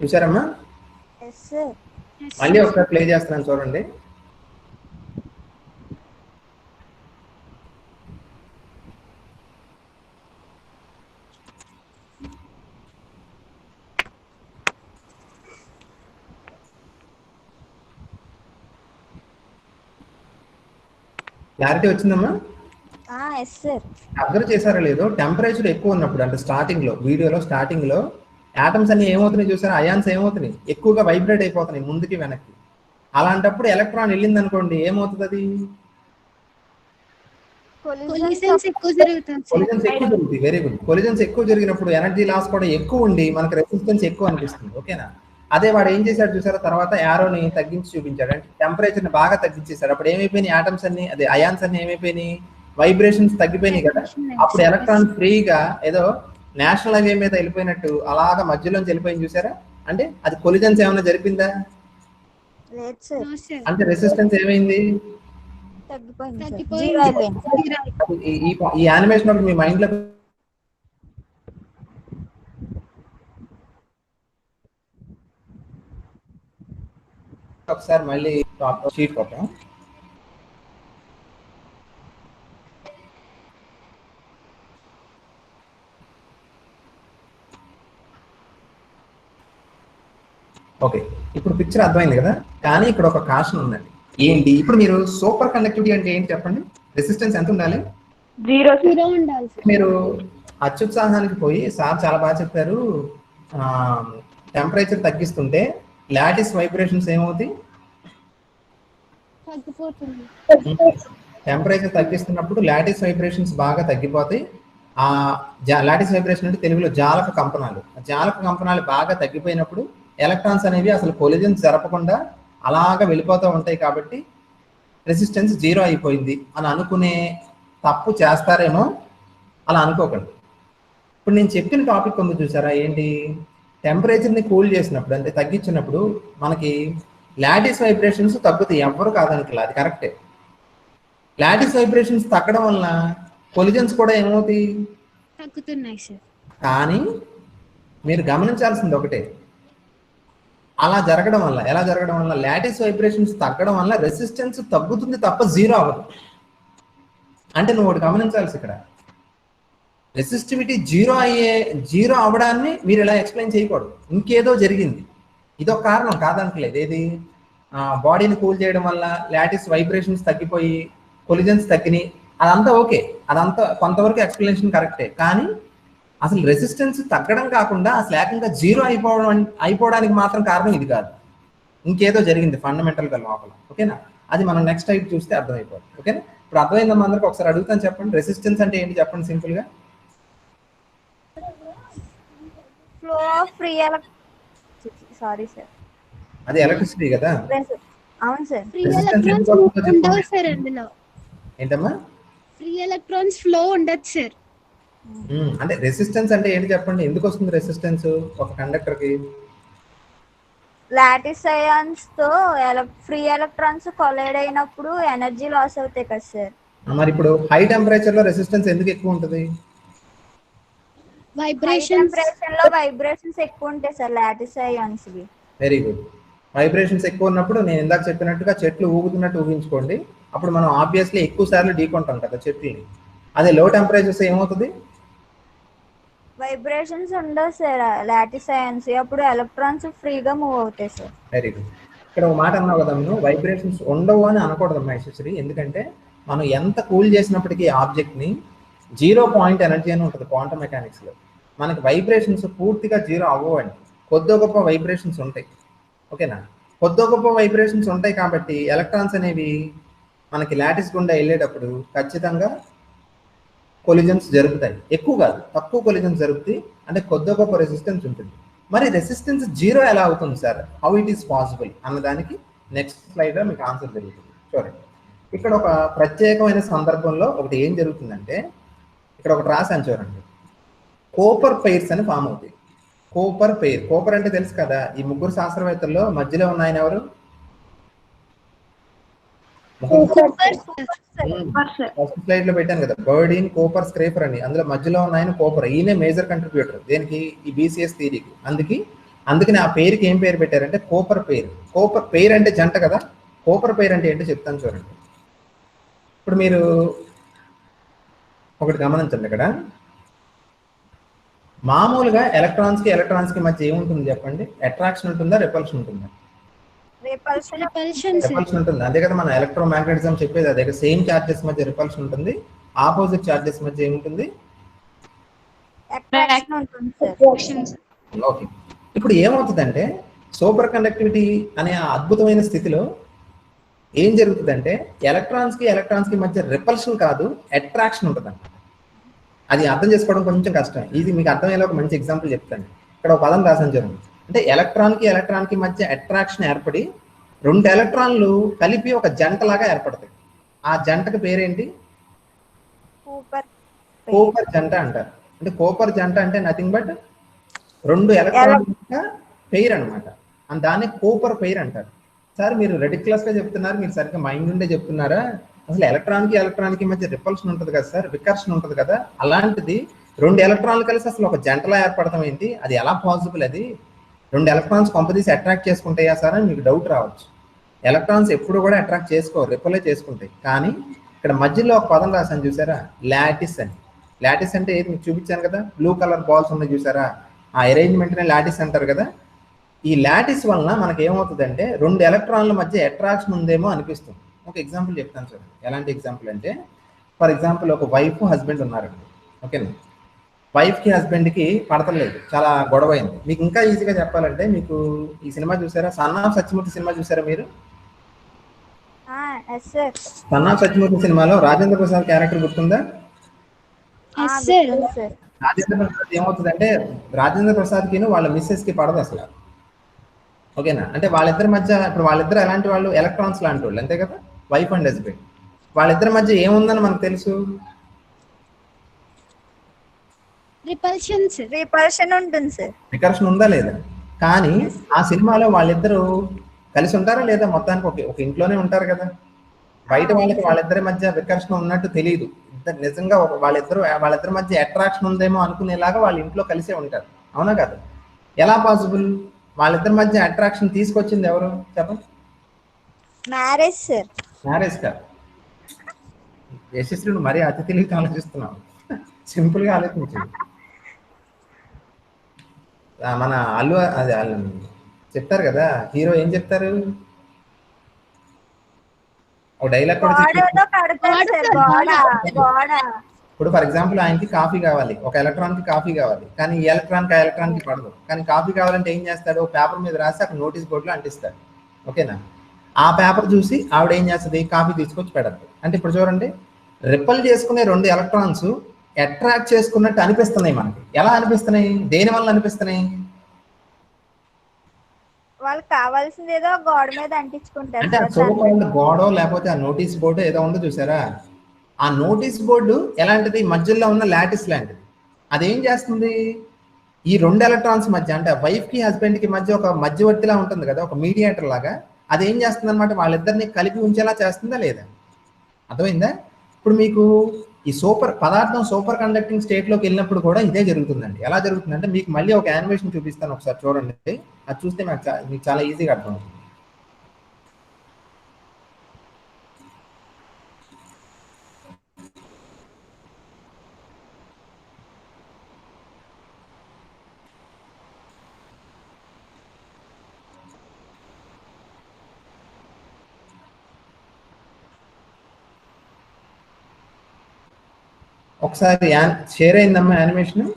చూసారమ్మా? Yes sir. మళ్ళీ ఒకసారి ప్లే చేస్తున్నాను చూడండి. క్లారిటీ వచ్చిందమ్మా? Yes sir. అబ్జర్వ్ చేశారో లేదో, టెంపరేచర్ ఎక్కువ ఉన్నప్పుడు అంటే స్టార్టింగ్ లో వీడియోలో స్టార్టింగ్ లో ఆటమ్స్ అన్ని ఏమవుతున్నాయి చూసారా? అయాన్స్ ఏమవుతున్నాయి? ఎక్కువగా వైబ్రేట్ అయిపోతున్నాయి ముందుకి వెనక్కి. అలాంటప్పుడు ఎలక్ట్రాన్ వెళ్ళింది అనుకోండి, ఏమవుతుంది? అది కొలిజన్స్ ఎక్కువ జరుగుతుంది సార్. కొలిజన్స్ ఎక్కువ జరుగుతుంది. Very good. కొలిజన్స్ ఎక్కువ జరిగినప్పుడు ఎనర్జీ లాస్ కూడా ఎక్కువ ఉండి మనకు రెసిస్టెన్స్ ఎక్కువ అనిపిస్తుంది. ఓకేనా? అదే వాడు ఏం చేశాడు చూసారా? తర్వాత యారోని తగ్గించి చూపించాడు, అంటే టెంపరేచర్ ని బాగా తగ్గించేశాడు. అప్పుడు ఏమైపోయినాయి? ఆటమ్స్ అన్ని, అదే అయాన్స్ అన్ని ఏమైపోయినాయి? వైబ్రేషన్స్ తగ్గిపోయినాయి కదా. అప్పుడు ఎలక్ట్రాన్ ఫ్రీగా ఏదో నేషనల్ హైవే మీద వెళ్ళిపోయినట్టు అలాగా మధ్యలోంచి వెళ్ళిపోయింది చూసారా? అంటే అది కొలిజన్స్ ఏమైనా జరిపిందా? లేదు సార్. No, sir. అంటే రెసిస్టెన్స్ ఏమైంది? తగ్గిపోయింది సార్. తగ్గిపోయింది. జీరో అయిపోయింది. ఈ యానిమేషన్ ఒకటి మీ మైండ్ లో ఒకసారి మళ్ళీ షీట్ కొట్టాం. ఓకే, ఇప్పుడు పిక్చర్ అర్థమైంది కదా. కానీ ఇక్కడ ఒక కాషన్ ఉందండి. ఏంటి? ఇప్పుడు మీరు సూపర్ కండక్టివిటీ అంటే ఏంటి చెప్పండి? రెసిస్టెన్స్ ఎంత ఉండాలి? 0 జీరో ఉండాలి సార్. మీరు అత్యుత్సాహానికి పోయి సార్ చాలా బాగా చెప్పారు, టెంపరేచర్ తగ్గిస్తుంటే లాటిస్ వైబ్రేషన్స్ ఏమవుతాయి? తగ్గిపోతుంది. టెంపరేచర్ తగ్గిస్తున్నప్పుడు లాటిస్ వైబ్రేషన్స్ బాగా తగ్గిపోతాయి. ఆ లాటిస్ వైబ్రేషన్ అంటే తెలుగులో జాలక కంపనాలు. జాలక కంపనాలు బాగా తగ్గిపోయినప్పుడు ఎలక్ట్రాన్స్ అనేవి అసలు కొలిజన్స్ జరపకుండా అలాగా వెళ్ళిపోతూ ఉంటాయి. కాబట్టి రెసిస్టెన్స్ జీరో అయిపోయింది అని అనుకునే తప్పు చేస్తారేమో. అలా అనుకోకండి. ఇప్పుడు నేను చెప్పిన టాపిక్ ఉంది చూసారా? ఏంటి? టెంపరేచర్ని కూల్ చేసినప్పుడు అంటే తగ్గించినప్పుడు మనకి లాటిస్ వైబ్రేషన్స్ తగ్గుతాయి. ఎవ్వరు కాదనుకోలేదు, అది కరెక్టే. లాటిస్ వైబ్రేషన్స్ తగ్గడం వలన కొలిజన్స్ కూడా ఏమవుతాయి? తగ్గుతున్నాయి సార్. కానీ మీరు గమనించాల్సింది ఒకటే, అలా జరగడం వల్ల, ఎలా జరగడం వల్ల? లాటిస్ వైబ్రేషన్స్ తగ్గడం వల్ల రెసిస్టెన్స్ తగ్గుతుంది తప్ప జీరో అవ్వదు. అంటే నువ్వు ఒకటి గమనించాల్సి, ఇక్కడ రెసిస్టివిటీ జీరో అవ్వడాన్ని మీరు ఇలా ఎక్స్ప్లెయిన్ చేయకూడదు. ఇంకేదో జరిగింది, ఇదొక కారణం కాదనట్లేదు. ఏది? బాడీని కూల్ చేయడం వల్ల లాటిస్ వైబ్రేషన్స్ తగ్గిపోయి కొలిజన్స్ తగ్గినాయి, అదంతా ఓకే, అదంతా కొంతవరకు ఎక్స్ప్లెనేషన్ కరెక్టే. కానీ అసలు రెసిస్టెన్స్ తగ్గడం కాకుండా అసలు ఏకంగా జీరో అయిపోవడానికి మాత్రం కారణం ఇది కాదు, ఇంకేదో జరిగింది ఫండమెంటల్గా లోపల. ఓకేనా? అది మనం నెక్స్ట్ టైప్ చూస్తే అర్థమైపోతుంది. ఓకేనా? ఇప్పుడు అర్థమైందమ్మా అందరికి? ఒకసారి అడుగుతాను, చెప్పండి రెసిస్టెన్స్ అంటే ఏంటి చెప్పండి సింపుల్ గా. Flow of free sorry sir, అది ఎలక్ట్రిసిటీ కదా. అవును సార్. ఫ్రీ Resistance ఎలక్ట్రాన్స్ ఎందుకు వస్తుందో ఉండవు చెప్పండి. సార్ అందులో. ఏంటమ్మా? ఫ్రీ ఎలక్ట్రాన్స్ ఫ్లో ఉండదు సార్. అంటే రెసిస్టెన్స్ అంటే ఏంటి చెప్పండి? ఎందుకు వస్తుంది రెసిస్టెన్స్ ఒక కండక్టర్ కి? లాటిస్ అయాన్స్ తో ఫ్రీ ఎలక్ట్రాన్స్ కొలైడ్ అయినప్పుడు ఎనర్జీ లాస్ అవుతాయి కదా సార్. మరి ఇప్పుడు హై టెంపరేచర్ లో రెసిస్టెన్స్ ఎందుకు ఎక్కువ ఉంటుంది? వైబ్రేషన్స్ టెంపరేచర్ లో వైబ్రేషన్స్ ఎక్కువ ఉంటాయి సార్ లాటిస్ అయాన్స్ కి. Very good. వైబ్రేషన్స్ ఎక్కువ ఉన్నప్పుడు నేను ఇందాక చెప్పినట్టుగా చెట్లు ఊగుతున్నట్టు ఊహించుకోండి. అప్పుడు మనం ఆబ్వియస్లీ ఎక్కువ సార్లు ఢీకొంటాం కదా చెట్లని. అదే లో టెంపరేచర్స్ ఏమవుతుంది? వైబ్రేషన్స్ ఉండవు సార్ లాటిస్ అయాన్స్, అప్పుడు ఎలక్ట్రాన్స్ ఫ్రీగా మూవ్ అవుతాయి సార్. Very good. ఇక్కడ ఒక మాట అన్నావు కదా నువ్వు, వైబ్రేషన్స్ ఉండవు అని అనకూడదమ్మా యశస్వి. ఎందుకంటే మనం ఎంత కూల్ చేసినప్పటికీ ఆబ్జెక్ట్ని జీరో పాయింట్ ఎనర్జీ అని ఉంటుంది క్వాంటమ్ మెకానిక్స్లో. మనకి వైబ్రేషన్స్ పూర్తిగా జీరో అవ్వండి, కొద్దో గొప్ప వైబ్రేషన్స్ ఉంటాయి. ఓకేనా? కొద్దో గొప్ప వైబ్రేషన్స్ ఉంటాయి కాబట్టి ఎలక్ట్రాన్స్ అనేవి మనకి లాటిస్ గుండా వెళ్ళేటప్పుడు ఖచ్చితంగా కొలిజన్స్ జరుగుతాయి. ఎక్కువ కాదు, తక్కువ కొలిజన్స్ జరుగుతాయి. అంటే కొద్దో గొప్ప రెసిస్టెన్స్ ఉంటుంది. మరి రెసిస్టెన్స్ జీరో ఎలా అవుతుంది sir? How it is possible అన్నదానికి నెక్స్ట్ స్లైడ్లో మీకు ఆన్సర్ జరుగుతుంది. చూడండి, ఇక్కడ ఒక ప్రత్యేకమైన సందర్భంలో ఒకటి ఏం జరుగుతుందంటే, ఇక్కడ ఒకటి రాశాను చూడండి, కోపర్ పెయిర్స్ అని ఫామ్ అవుతాయి. కోపర్ పెయిర్, కోపర్ అంటే తెలుసు కదా. ఈ ముగ్గురు శాస్త్రవేత్తల్లో మధ్యలో ఉన్న ఆయన ఎవరు? ఫస్ట్ స్లైడ్ లో పెట్టాను కదా, బర్డీన్, కోపర్, స్క్రేపర్ అని. అందులో మధ్యలో ఉన్న ఆయన కోపర్. ఈయనే మేజర్ కంట్రిబ్యూటర్ దేనికి? ఈ బీసీఎస్ థియరీకి. అందుకే అందుకని ఆ పేరుకి ఏం పేరు పెట్టారంటే కోపర్ పేరు. కోపర్ పేరు అంటే జంట కదా, కోపర్ పేరు అంటే ఏంటో చెప్తాను చూడండి. ఇప్పుడు మీరు ఒకటి గమనించండి, ఇక్కడ మామూలుగా ఎలక్ట్రాన్స్ కి మధ్య ఏముంటుంది చెప్పండి? అట్రాక్షన్ ఉంటుందా, రిపల్షన్ ఉంటుందా? రిపల్షన్. Repulsion sir. రిపల్షన్ ఉంటుంది. అదే కదా మన ఎలక్ట్రోమాగ్నెటిజం చెప్పేది, అదే సేమ్ చార్జెస్ మధ్య రిపల్షన్ ఉంటుంది, ఆపోజిట్ చార్జెస్ మధ్య ఏముంటుంది? అట్రాక్షన్ ఉంటుంది సార్. ఓకే, ఇప్పుడు ఏమవుతుందంటే సూపర్ కండక్టివిటీ అనే ఆ అద్భుతమైన స్థితిలో ఏం జరుగుతుందంటే ఎలక్ట్రాన్స్ కి మధ్య రిపల్షన్ కాదు, అట్రాక్షన్ ఉంటుంది. అది అర్థం చేసుకోవడం కొంచెం కష్టం. ఇది మీకు అర్థమయ్యేలా ఒక మంచి ఎగ్జాంపుల్ చెప్తాను. ఇక్కడ ఒక పదం రాసాను చూడండి. అంటే ఎలక్ట్రాన్ కి మధ్య అట్రాక్షన్ ఏర్పడి రెండు ఎలక్ట్రాన్లు కలిపి ఒక జంటలాగా ఏర్పడతాయి. ఆ జంటకు పేరేంటి? కోపర్ జంట అంటారు. అంటే కోపర్ జంట అంటే నథింగ్ బట్ రెండు ఎలక్ట్రాన్ పెయిర్ అనమాట. దాన్ని కోపర్ పెయిర్ అంటారు. సార్ మీరు రెడిక్యులస్ గా చెప్తున్నారు, మీరు సరిగ్గా మైండ్ ఉండే చెప్తున్నారా? అసలు ఎలక్ట్రాన్ కి మధ్య రిపల్షన్ ఉంటుంది కదా సార్, వికర్షణ ఉంటుంది కదా, అలాంటిది రెండు ఎలక్ట్రాన్లు కలిసి అసలు ఒక జంటలా ఏర్పడటం ఏంటి? అది ఎలా పాసిబుల్? అది రెండు ఎలక్ట్రాన్స్ కొంపదీసి అట్రాక్ట్ చేసుకుంటాయా సార్ అని మీకు డౌట్ రావచ్చు. ఎలక్ట్రాన్స్ ఎప్పుడు కూడా అట్రాక్ట్ చేసుకో, రిపలే చేసుకుంటాయి. కానీ ఇక్కడ మధ్యలో ఒక పదం రాసాను చూసారా, లాటిస్ అని. లాటిస్ అంటే ఏది మీకు చూపించాను కదా, బ్లూ కలర్ బాల్స్ ఉన్నాయి చూసారా, ఆ అరేంజ్మెంట్నే లాటిస్ అంటారు కదా. ఈ లాటిస్ వలన మనకి ఏమవుతుందంటే రెండు ఎలక్ట్రాన్ల మధ్య అట్రాక్షన్ ఉందేమో అనిపిస్తుంది. ఒక ఎగ్జాంపుల్ చెప్తాను చూడండి. ఎలాంటి ఎగ్జాంపుల్ అంటే, ఫర్ ఎగ్జాంపుల్ ఒక వైఫ్ హస్బెండ్ ఉన్నారండి, ఓకేనా? వైఫ్కి హస్బెండ్కి పడతలేదు, చాలా గొడవ అయింది. మీకు ఇంకా ఈజీగా చెప్పాలంటే, మీకు ఈ సినిమా చూసారా, సన్ ఆఫ్ సత్యమూర్తి సినిమా చూసారా మీరు? సన్ ఆఫ్ సత్యమూర్తి సినిమాలో రాజేంద్ర ప్రసాద్ క్యారెక్టర్ గుర్తుందా? రాజేంద్ర ప్రసాద్ ఏమవుతుందంటే రాజేంద్ర ప్రసాద్కి వాళ్ళ మిస్సెస్ కి పడదు అసలు, ఓకేనా? అంటే వాళ్ళిద్దరి మధ్య, ఇప్పుడు వాళ్ళిద్దరు ఎలాంటి వాళ్ళు? ఎలక్ట్రాన్స్ లాంటి వాళ్ళు, అంతే కదా, వైఫ్ అండ్ హస్బెండ్. వాళ్ళిద్దరి మధ్య ఏముందని మనకు తెలుసు? రిపల్షన్ ఉంటుంది సార్. వికర్షణ ఉందా లేదా? కానీ ఆ సినిమాలో వాళ్ళిద్దరూ కలిసి ఉంటారా లేదా? మొత్తానికి ఒక ఇంట్లోనే ఉంటారు కదా. బయట వాళ్ళకి వాళ్ళిద్దరి మధ్య వికర్షణ ఉన్నట్టు తెలియదు. నిజంగా వాళ్ళిద్దరి మధ్య అట్రాక్షన్ ఉందేమో అనుకునేలాగా వాళ్ళ ఇంట్లో కలిసే ఉంటారు, అవునా కదా? ఎలా పాసిబుల్? వాళ్ళిద్దరి మధ్య అట్రాక్షన్ తీసుకొచ్చింది ఎవరు చెప్పండి? Marriage sir. మ్యారేజ్ కాదు. యశస్విని మరీ అతి తెలివితో ఆలోచిస్తున్నాం, సింపుల్ గా ఆలోచించండి. మన అది చెప్తారు కదా, హీరో ఏం చెప్తారు? ఒక డైలాగ్ కూడా ఇప్పుడు ఫర్ ఎగ్జాంపుల్ ఆయనకి కాఫీ కావాలి, ఒక ఎలక్ట్రాన్ కి కాఫీ కావాలి, కానీ ఈ ఎలక్ట్రాన్ కి పడదు. కానీ కాఫీ కావాలంటే ఏం చేస్తాడు? పేపర్ మీద రాసి అక్కడ నోటీస్ బోర్డులో అంటిస్తాడు, ఓకేనా? ఆ పేపర్ చూసి ఆవిడ ఏం చేస్తుంది? కాఫీ తీసుకొచ్చి పెడద్దు. అంటే ఇప్పుడు చూడండి, రిపల్ చేసుకునే రెండు ఎలక్ట్రాన్స్ అట్రాక్ట్ చేసుకున్నట్టు అనిపిస్తున్నాయి మనకి. ఎలా అనిపిస్తున్నాయి? దేని వల్ల అనిపిస్తున్నాయి? వాళ్ళకి కావాల్సింది ఏదో గోడ మీద అంటించుకుంటారు. అంటే ఆ గోడో లేకపోతే ఆ నోటీస్ బోర్డు ఏదో ఉందో చూసారా, ఆ నోటీస్ బోర్డు ఎలాంటిది? మధ్యలో ఉన్న లాటిస్ లాంటిది. అదేం చేస్తుంది? ఈ రెండు ఎలక్ట్రాన్స్ మధ్య, అంటే వైఫ్ కి హస్బెండ్ కి మధ్య ఒక మధ్యవర్తిలా ఉంటుంది కదా, ఒక మీడియేటర్ లాగా. అదేం చేస్తుంది అనమాట? వాళ్ళిద్దరిని కలిపి ఉంచేలా చేస్తుందా లేదా? అర్థమైందా? ఇప్పుడు మీకు ఈ పదార్థం సూపర్ కండక్టింగ్ స్టేట్ లోకి వెళ్ళినప్పుడు కూడా ఇదే జరుగుతుందండి. ఎలా జరుగుతుందంటే, మీకు మళ్ళీ ఒక యానిమేషన్ చూపిస్తాను, ఒకసారి చూడండి. అది చూస్తే మీకు చాలా ఈజీగా అర్థమవుతుంది. ఒకసారి షేర్ అయిందమ్మా యానిమేషన్?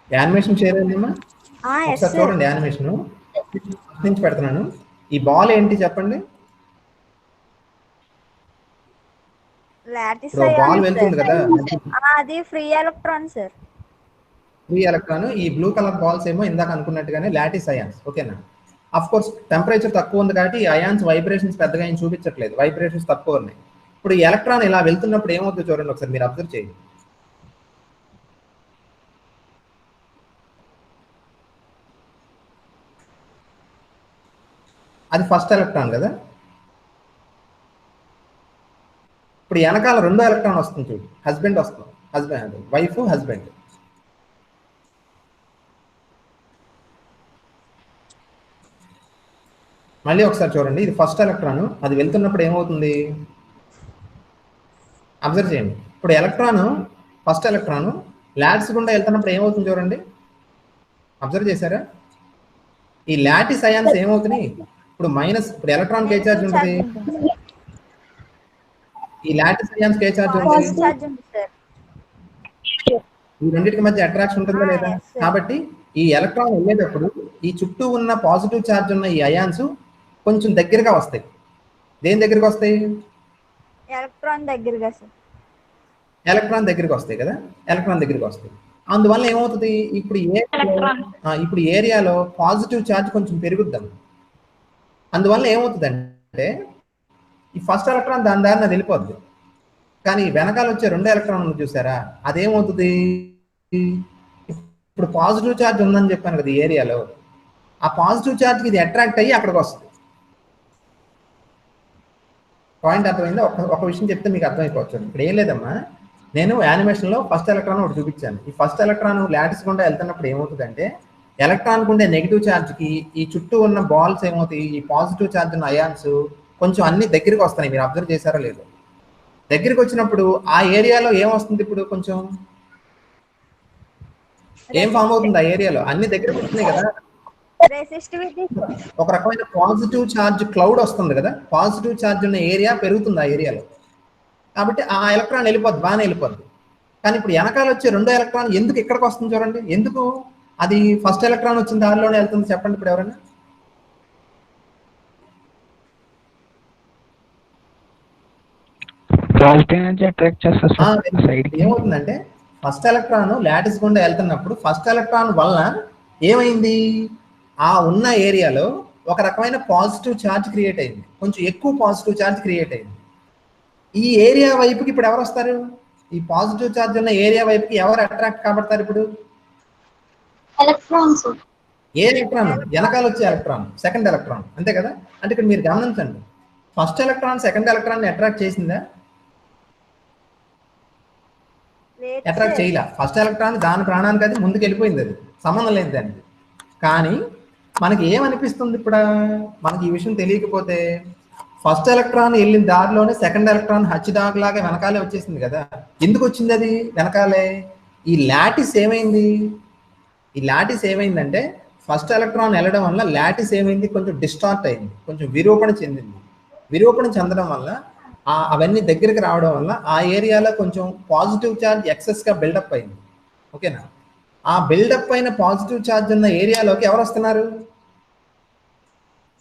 యానిమేషన్ షేర్ అయిందమ్మా? ఒకసారి చూడండి యానిమేషన్ నుంచి పెడుతున్నాను. ఈ బాల్ ఏంటి చెప్పండి? బాల్ వెళ్తుంది కదా, అది free electron sir. Free electron. ఈ బ్లూ కలర్ బాల్స్ ఏమో ఇందాక అనుకున్నట్టుగానే లాటిస్ అయాన్స్, ఓకేనా? అఫ్ కోర్స్ టెంపరేచర్ తక్కువ ఉంది కాబట్టి ఈ అయాన్స్ వైబ్రేషన్స్ పెద్దగా ఏం చూపించట్లేదు, వైబ్రేషన్స్ తక్కువ ఉన్నాయి. ఇప్పుడు ఈ ఎలక్ట్రాన్ ఇలా వెళ్తున్నప్పుడు ఏమవుతుందో చూడండి, ఒకసారి మీరు అబ్జర్వ్ చేయండి. అది ఫస్ట్ ఎలక్ట్రాన్ కదా. ఇప్పుడు వెనకాల రెండో ఎలక్ట్రాన్ వస్తుంది చూడు, హస్బెండ్ వస్తుంది, వైఫ్ హస్బెండ్. మళ్ళీ ఒకసారి చూడండి, ఇది ఫస్ట్ ఎలక్ట్రాన్, అది వెళ్తున్నప్పుడు ఏమవుతుంది అబ్జర్వ్ చేయండి. ఇప్పుడు ఎలక్ట్రాన్, ఫస్ట్ ఎలక్ట్రాన్ లాటిస్ గుండా వెళ్తున్నప్పుడు ఏమవుతుంది చూడండి, అబ్జర్వ్ చేశారా? ఈ లాటిస్ అయాన్స్ ఏమవుతున్నాయి, ఇప్పుడు మైనస్, ఇప్పుడు ఎలక్ట్రాన్ ఏ చార్జ్ ఉంటుంది, ఈ లాటిస్ అయాన్స్ ఏ చార్జ్ ఉంది, పాజిటివ్ ఛార్జ్ ఉంది సార్. ఈ రెండింటికి మధ్య అట్రాక్షన్ ఉంటుందా లేదా? yes, sir. కాబట్టి ఈ ఎలక్ట్రాన్ వెళ్ళేటప్పుడు ఈ చుట్టూ ఉన్న పాజిటివ్ ఛార్జ్ ఉన్న ఈ అయాన్స్ కొంచెం దగ్గరగా వస్తాయి. దేని దగ్గరికి వస్తాయి? ఎలక్ట్రాన్ దగ్గరగా సార్. ఎలక్ట్రాన్ దగ్గరికి వస్తాయి కదా, ఎలక్ట్రాన్ దగ్గరికి వస్తాయి. అందువల్ల ఏమవుతుంది, ఇప్పుడు ఏరియాలో పాజిటివ్ ఛార్జ్ కొంచెం పెరుగుద్దాం. అందువల్ల ఏమవుతుంది అంటే ఈ ఫస్ట్ ఎలక్ట్రాన్ దాని దారిన వెళ్ళిపోద్ది. కానీ వెనకాల వచ్చే రెండు ఎలక్ట్రాన్లు చూసారా, అదేమవుతుంది, ఇప్పుడు పాజిటివ్ ఛార్జ్ ఉందని చెప్పాను కదా ఈ ఏరియాలో, ఆ పాజిటివ్ ఛార్జ్కి ఇది అట్రాక్ట్ అయ్యి అక్కడికి వస్తుంది. పాయింట్ అర్థమైందా? ఒక విషయం చెప్తే మీకు అర్థమైపోవచ్చు. ఇక్కడ ఏం లేదమ్మా, నేను యానిమేషన్లో ఫస్ట్ ఎలక్ట్రాన్ ఒకటి చూపించాను. ఈ ఫస్ట్ ఎలక్ట్రాన్ లాటిస్ గుండా వెళ్తున్నప్పుడు ఏమవుతుందంటే ఎలక్ట్రాన్ ఉండే నెగిటివ్ ఛార్జ్కి ఈ చుట్టూ ఉన్న బాల్స్ ఏమవుతాయి, ఈ పాజిటివ్ ఛార్జ్ ఉన్న అయాన్స్ కొంచెం అన్ని దగ్గరికి వస్తున్నాయి. మీరు అబ్జర్వ్ చేశారో లేదు? దగ్గరికి వచ్చినప్పుడు ఆ ఏరియాలో ఏమొస్తుంది, ఇప్పుడు కొంచెం ఏం ఫామ్ అవుతుంది ఆ ఏరియాలో, అన్ని దగ్గరికి వస్తున్నాయి కదా, రెసిస్టివిటీ ఒక రకమైన పాజిటివ్ ఛార్జ్ క్లౌడ్ వస్తుంది కదా, పాజిటివ్ ఛార్జ్ ఉన్న ఏరియా పెరుగుతుంది ఆ ఏరియాలో. కాబట్టి ఆ ఎలక్ట్రాన్ వెళ్ళిపోద్ది, బాగానే వెళ్ళిపోద్ది. కానీ ఇప్పుడు వెనకాల వచ్చే రెండో ఎలక్ట్రాన్ ఎందుకు ఇక్కడికి వస్తుంది చూడండి, ఎందుకు అది ఫస్ట్ ఎలక్ట్రాన్ వచ్చిన దారిలోనే వెళ్తుంది చెప్పండి ఇప్పుడు ఎవరైనా? ఏమవుతుందంటే ఫస్ట్ ఎలక్ట్రాన్ లాటిస్ గుండా వెళ్తున్నప్పుడు ఫస్ట్ ఎలక్ట్రాన్ వల్ల ఏమైంది, ఆ ఉన్న ఏరియాలో ఒక రకమైన పాజిటివ్ ఛార్జ్ క్రియేట్ అయింది, కొంచెం ఎక్కువ పాజిటివ్ ఛార్జ్ క్రియేట్ అయింది. ఈ ఏరియా వైపుకి ఇప్పుడు ఎవరు వస్తారు, ఈ పాజిటివ్ ఛార్జ్ ఉన్న ఏరియా వైపుకి ఎవరు అట్రాక్ట్ కాబడతారు ఇప్పుడు? ఎలక్ట్రాన్స్. ఏ ఎలక్ట్రాన్? వెనకాల వచ్చే ఎలక్ట్రాన్, సెకండ్ ఎలక్ట్రాన్, అంతే కదా. అంటే ఇక్కడ మీరు గమనించండి, ఫస్ట్ ఎలక్ట్రాన్ సెకండ్ ఎలక్ట్రాన్ ని అట్రాక్ట్ చేసిందా? అట్రాక్ట్ చేయలే. ఫస్ట్ ఎలక్ట్రాన్ దాని ప్రాణానికి అది ముందుకు వెళ్ళిపోయింది, అది సంబంధం లేదు దానికి. కానీ మనకి ఏమనిపిస్తుంది ఇప్పుడు, మనకి ఈ విషయం తెలియకపోతే ఫస్ట్ ఎలక్ట్రాన్ వెళ్ళిన దారిలోనే సెకండ్ ఎలక్ట్రాన్ హచ్చిడాగ్ లాగా వెనకాలే వచ్చేసింది కదా. ఎందుకు వచ్చింది అది వెనకాలే? ఈ లాటిస్ ఏమైంది, ఈ లాటిస్ ఏమైందంటే ఫస్ట్ ఎలక్ట్రాన్ వెళ్ళడం వల్ల లాటిస్ ఏమైంది, కొంచెం డిస్టార్ట్ అయింది, కొంచెం విరూపణ చెందింది. విరూపణ చెందడం వల్ల అవన్నీ దగ్గరికి రావడం వల్ల ఆ ఏరియాలో కొంచెం పాజిటివ్ ఛార్జ్ ఎక్సెస్గా బిల్డప్ అయింది. ఓకేనా? ఆ బిల్డప్ అయిన పాజిటివ్ ఛార్జ్ ఉన్న ఏరియాలోకి ఎవరు వస్తున్నారు?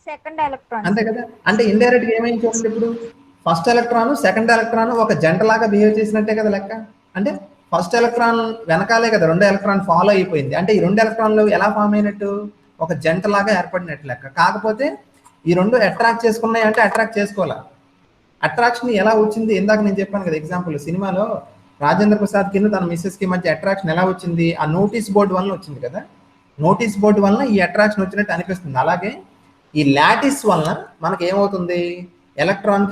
Second electron. అంతే కదా. అంటే ఇండైరెక్ట్గా ఏమైంది చూడండి, ఇప్పుడు ఫస్ట్ ఎలక్ట్రాన్ సెకండ్ ఎలక్ట్రాన్ ఒక జంటలాగా బిహేవ్ చేసినట్టే కదా లెక్క. అంటే ఫస్ట్ ఎలక్ట్రాన్ వెనకాలే కదా రెండో ఎలక్ట్రాన్ ఫాలో అయిపోయింది. అంటే ఈ రెండు ఎలక్ట్రాన్లు ఎలా ఫామ్ అయినట్టు, ఒక జంటలాగా ఏర్పడినట్టు లెక్క. కాకపోతే ఈ రెండు అట్రాక్ట్ చేసుకున్నాయి అంటే అట్రాక్ట్ చేసుకోవాలా. అట్రాక్షన్ ఎలా వచ్చింది, ఇందాక నేను చెప్పాను కదా ఎగ్జాంపుల్, సినిమాలో రాజేంద్ర ప్రసాద్ కి తన మిస్సెస్ కి మధ్య అట్రాక్షన్ ఎలా వచ్చింది, ఆ నోటీస్ బోర్డు వల్ల వచ్చింది కదా. నోటీస్ బోర్డు వల్ల ఈ అట్రాక్షన్ వచ్చినట్టు అనిపిస్తుంది. అలాగే ఈ లాటిస్ వలన మనకి ఏమవుతుంది, ఎలక్ట్రాన్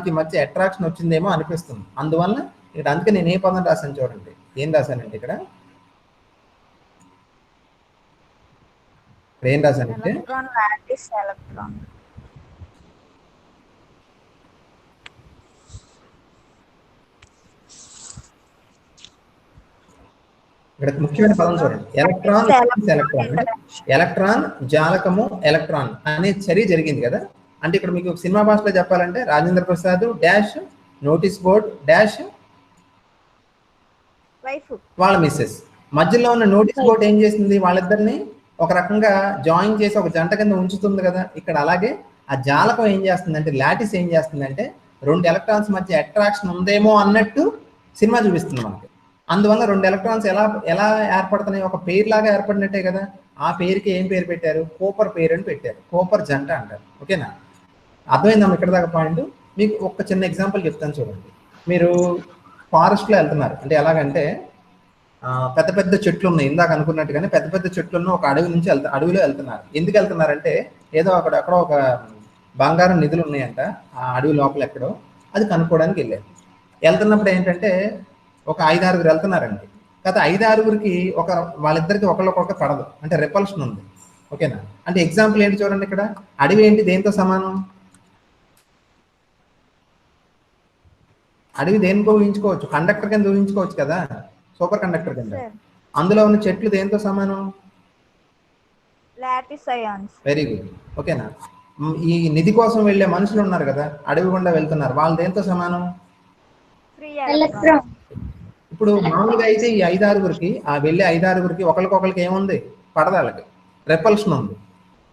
కి మధ్య అట్రాక్షన్ వచ్చిందేమో అనిపిస్తుంది. అందువల్ల ఇక్కడ అందుకే నేను ఏ పదం రాశాను చూడండి, ఏం రాశానంటే ఇక్కడ ఏం రాశానంటే ఎలక్ట్రాన్ లాటిస్ ఎలక్ట్రాన్. ఇక్కడ ముఖ్యమైన పదం చూడండి, ఎలక్ట్రాన్ ఎలక్ట్రాన్. ఎలక్ట్రాన్ జాలకము ఎలక్ట్రాన్ అనే చర్య జరిగింది కదా. అంటే ఇక్కడ మీకు సినిమా భాషలో చెప్పాలంటే Rajendra Prasad dash notice board dash వాళ్ళ మిస్సెస్, మధ్యలో ఉన్న నోటీస్ బోర్డ్ ఏం చేసింది, వాళ్ళిద్దరిని ఒక రకంగా జాయిన్ చేసి ఒక జంట కింద ఉంచుతుంది కదా. ఇక్కడ అలాగే ఆ జాలకం ఏం చేస్తుందంటే, లాటిస్ ఏం చేస్తుందంటే రెండు ఎలక్ట్రాన్స్ మధ్య అట్రాక్షన్ ఉందేమో అన్నట్టు సినిమా చూపిస్తుంది మనకి. అందువల్ల రెండు ఎలక్ట్రాన్స్ ఎలా ఏర్పడుతున్నాయి, ఒక పేరు లాగా ఏర్పడినట్టే కదా. ఆ పేరుకి ఏం పేరు పెట్టారు, కోపర్ పేరు అని పెట్టారు, కోపర్ జంట అంటారు. ఓకేనా? అర్థమైందమ్మా ఇక్కడ దాకా పాయింట్. మీకు ఒక చిన్న ఎగ్జాంపుల్ చెప్తాను చూడండి. మీరు ఫారెస్ట్లో వెళ్తున్నారు, అంటే ఎలాగంటే పెద్ద పెద్ద చెట్లు ఉన్నాయి, ఇందాక అనుకున్నట్టుగానే పెద్ద పెద్ద చెట్లు ఉన్న ఒక అడవి నుంచి అడవిలో వెళ్తున్నారు. ఎందుకు వెళ్తున్నారంటే ఏదో అక్కడో ఒక బంగారం నిధులు ఉన్నాయంట ఆ అడవి లోపల ఎక్కడో, అది కనుక్కోవడానికి వెళ్ళారు. వెళ్తున్నప్పుడు ఏంటంటే ఒక 5-6 వెళ్తున్నారండి. గత 5-6కి వాళ్ళిద్దరికి ఒకళ్ళకొక పడదు, అంటే రిపల్షన్ ఉంది. ఓకేనా? అంటే ఎగ్జాంపుల్ ఏంటి చూడండి, ఇక్కడ అడవి ఏంటి దేంతో సమానం? అడవి దేనికో ఊహించుకోవచ్చు, కండక్టర్ కింద ఊహించుకోవచ్చు కదా, సూపర్ కండక్టర్ కింద. సార్ అందులో ఉన్న చెట్లు దేంతో సమానం? Lattice ions. Very good. ఓకేనా? ఈ నిధి కోసం వెళ్ళే మనుషులు ఉన్నారు కదా, అడవి గుండా వెళ్తున్నారు, వాళ్ళు దేంతో సమానం? Free electron. ఇప్పుడు మామూలుగా అయితే ఈ 5-6గురికి ఆ వెళ్ళే 5-6గురికి ఒకరికొకరికి ఏముంది? పడదు, వాళ్ళకి రెపల్షన్ ఉంది.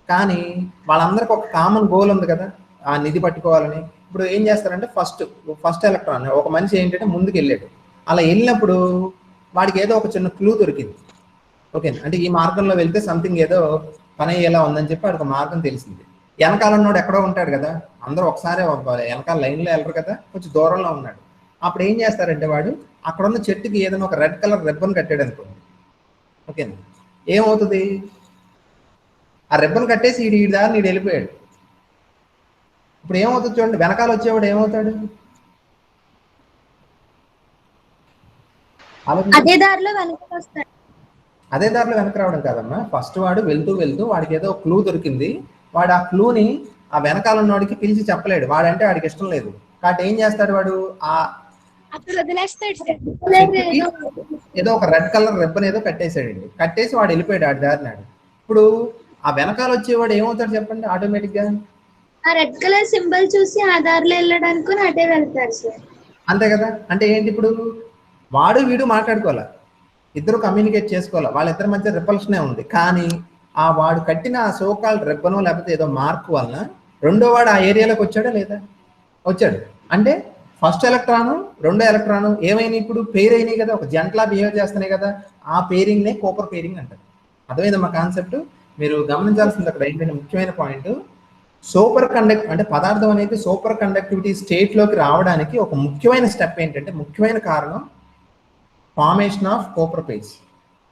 కానీ వాళ్ళందరికీ ఒక కామన్ గోల్ ఉంది కదా, ఆ నిధి పట్టుకోవాలని. ఇప్పుడు ఏం చేస్తారంటే ఫస్ట్ ఎలక్ట్రాన్ ఒక మనిషి ఏంటంటే ముందుకు వెళ్ళాడు. అలా వెళ్ళినప్పుడు వాడికి ఏదో ఒక చిన్న క్లూ దొరికింది. ఓకేనా? అంటే ఈ మార్గంలో వెళ్తే సంథింగ్ ఏదో పని అయ్యేలా ఉందని చెప్పి వాడికి మార్గం తెలిసింది. వెనకాల ఉన్నాడు ఎక్కడో ఉంటాడు కదా, అందరూ ఒకసారి వెనకాల లైన్లో వెళ్ళరు కదా, కొంచెం దూరంలో ఉన్నాడు. అప్పుడు ఏం చేస్తారంటే వాడు అక్కడ ఉన్న చెట్టుకి ఏదైనా ఒక రెడ్ కలర్ రిబ్బన్ కట్టాడు అనుకోండి. ఓకేనా? ఏమవుతుంది? ఆ రిబ్బన్ కట్టేసి ఈ దారి నీడు వెళ్ళిపోయాడు. ఇప్పుడు ఏమవుతుంది చూడండి, వెనకాల వచ్చేవాడు ఏమవుతాడు? అదే దారిలో వెనక్కి వస్తాడు. అదే దారిలో వెనక రావడం కాదమ్మా, ఫస్ట్ వాడు వెళ్తూ వెళ్తూ వాడికి ఏదో క్లూ దొరికింది. వాడు ఆ క్లూని ఆ వెనకాల ఉన్నవాడికి పిలిచి చెప్పలేడు, వాడంటే వాడికి ఇష్టం లేదు. కాబట్టి ఏం చేస్తాడు వాడు? ఆ అక్కడ వదిలేస్తాడు సార్. చెట్టుకి ఏదో ఒక రెడ్ కలర్ రిబ్బన్ ఏదో కట్టేసాడండి, కట్టేసి వాడు వెళ్ళిపోయాడు ఆడి దారినాడు. ఇప్పుడు ఆ వెనకాల వచ్చేవాడు ఏమవుతాడు చెప్పండి ఆటోమేటిక్ గా? ఆ రెడ్ కలర్ సింబల్ చూసి ఆ దారిలో వెళ్ళడానికి అటే వెళ్తారు సార్. అంతే కదా? అంటే ఏంటి, ఇప్పుడు వాడు వీడు మాట్లాడుకోవాలి, ఇద్దరు కమ్యూనికేట్ చేసుకోవాలి, వాళ్ళిద్దరి మధ్య రిపల్షనే ఉంది. కానీ ఆ వాడు కట్టిన ఆ సోకాల్ రిబ్బనో లేకపోతే ఏదో మార్క్ వలన రెండో వాడు ఆ ఏరియాలోకి వచ్చాడా లేదా? వచ్చాడు. అంటే ఫస్ట్ ఎలక్ట్రాను రెండో ఎలక్ట్రాను ఏమైనా ఇప్పుడు పేర్ అయినాయి కదా, ఒక జంటలా బిహేవ్ చేస్తున్నాయి కదా, ఆ పేరింగ్నే కోపర్ పేరింగ్ అంటారు. అర్థమైందమ్మా కాన్సెప్ట్? మీరు గమనించాల్సింది అక్కడ ఏంటంటే ముఖ్యమైన పాయింట్, సూపర్ కండక్ట్ అంటే పదార్థం అనేది సూపర్ కండక్టివిటీ స్టేట్లోకి రావడానికి ఒక ముఖ్యమైన స్టెప్ ఏంటంటే, ముఖ్యమైన కారణం formation of Cooper pairs.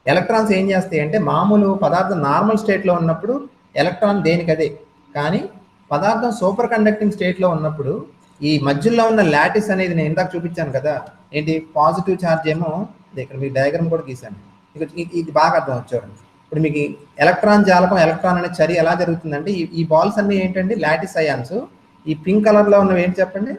Electrons ఏం చేస్తాయి అంటే, మామూలు పదార్థం నార్మల్ స్టేట్లో ఉన్నప్పుడు ఎలక్ట్రాన్ దేనికదే, కానీ పదార్థం సూపర్ కండక్టింగ్ స్టేట్లో ఉన్నప్పుడు ఈ మధ్యలో ఉన్న లాటిస్ అనేది నేను ఇందాక చూపించాను కదా, ఏంటి పాజిటివ్ ఛార్జ్ ఏమో, ఇక్కడ మీకు డయాగ్రామ్ కూడా గీసాను, ఇది బాగా అర్థం వచ్చారు. ఇప్పుడు మీకు ఎలక్ట్రాన్ జాలకం, ఎలక్ట్రాన్ అనే చర్య ఎలా జరుగుతుందంటే, ఈ బాల్స్ అన్ని ఏంటండి లాటిస్ అయాన్స్. ఈ పింక్ కలర్ లో ఉన్నవి ఏంటి చెప్పండి?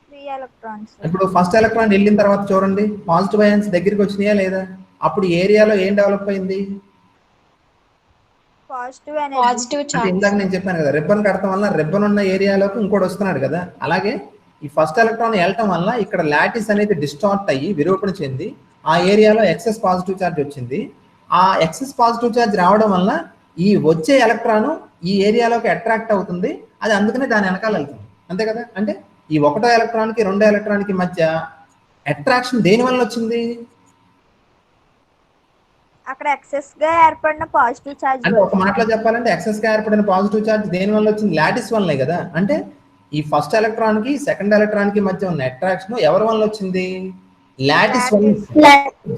Free electrons. ఇప్పుడు ఫస్ట్ ఎలక్ట్రాన్ వెళ్ళిన తర్వాత చూడండి పాజిటివ్ అయాన్స్ దగ్గరికి వచ్చినాయా లేదా? అప్పుడు ఏరియాలో ఏం డెవలప్ అయింది? పాజిటివ్ అంటే ఇందాక నేను చెప్పాను కదా, రిబ్బన్ కడటం వల్ల రిబ్బన్ ఉన్న ఏరియాలోకి ఇంకోటి వస్తున్నాడు కదా, అలాగే ఈ ఫస్ట్ ఎలక్ట్రాన్ వెళ్ళటం వల్ల ఇక్కడ లాటిస్ అనేది డిస్టార్ట్ అయ్యి విరూపణ చెంది ఆ ఏరియాలో ఎక్సెస్ పాజిటివ్ ఛార్జ్ వచ్చింది. ఆ ఎక్సెస్ పాజిటివ్ ఛార్జ్ రావడం వల్ల ఈ వచ్చే ఎలక్ట్రాన్ ఈ ఏరియాలోకి అట్రాక్ట్ అవుతుంది, అది అందుకనే దాని వెనకాల వెళ్తుంది. అంతే కదా? అంటే ఈ ఒకటో ఎలక్ట్రాన్కి రెండో ఎలక్ట్రాన్కి మధ్య అట్రాక్షన్ దేని వల్ల వచ్చింది? అక్కడ ఎక్సెస్ గా ఏర్పడిన పాజిటివ్ ఛార్జ్. అంటే ఒక మాటలో చెప్పాలంటే ఎక్సెస్ గా ఏర్పడిన పాజిటివ్ ఛార్జ్ దేని వల్ల వచ్చింది? లాటిస్ వల్లనే కదా. అంటే ఈ ఫస్ట్ ఎలక్ట్రాన్ కి సెకండ్ ఎలక్ట్రాన్ కి మధ్య ఉన్న అట్రాక్షన్ ఎవరి వల్ల వచ్చింది? లాటిస్ వల్ల,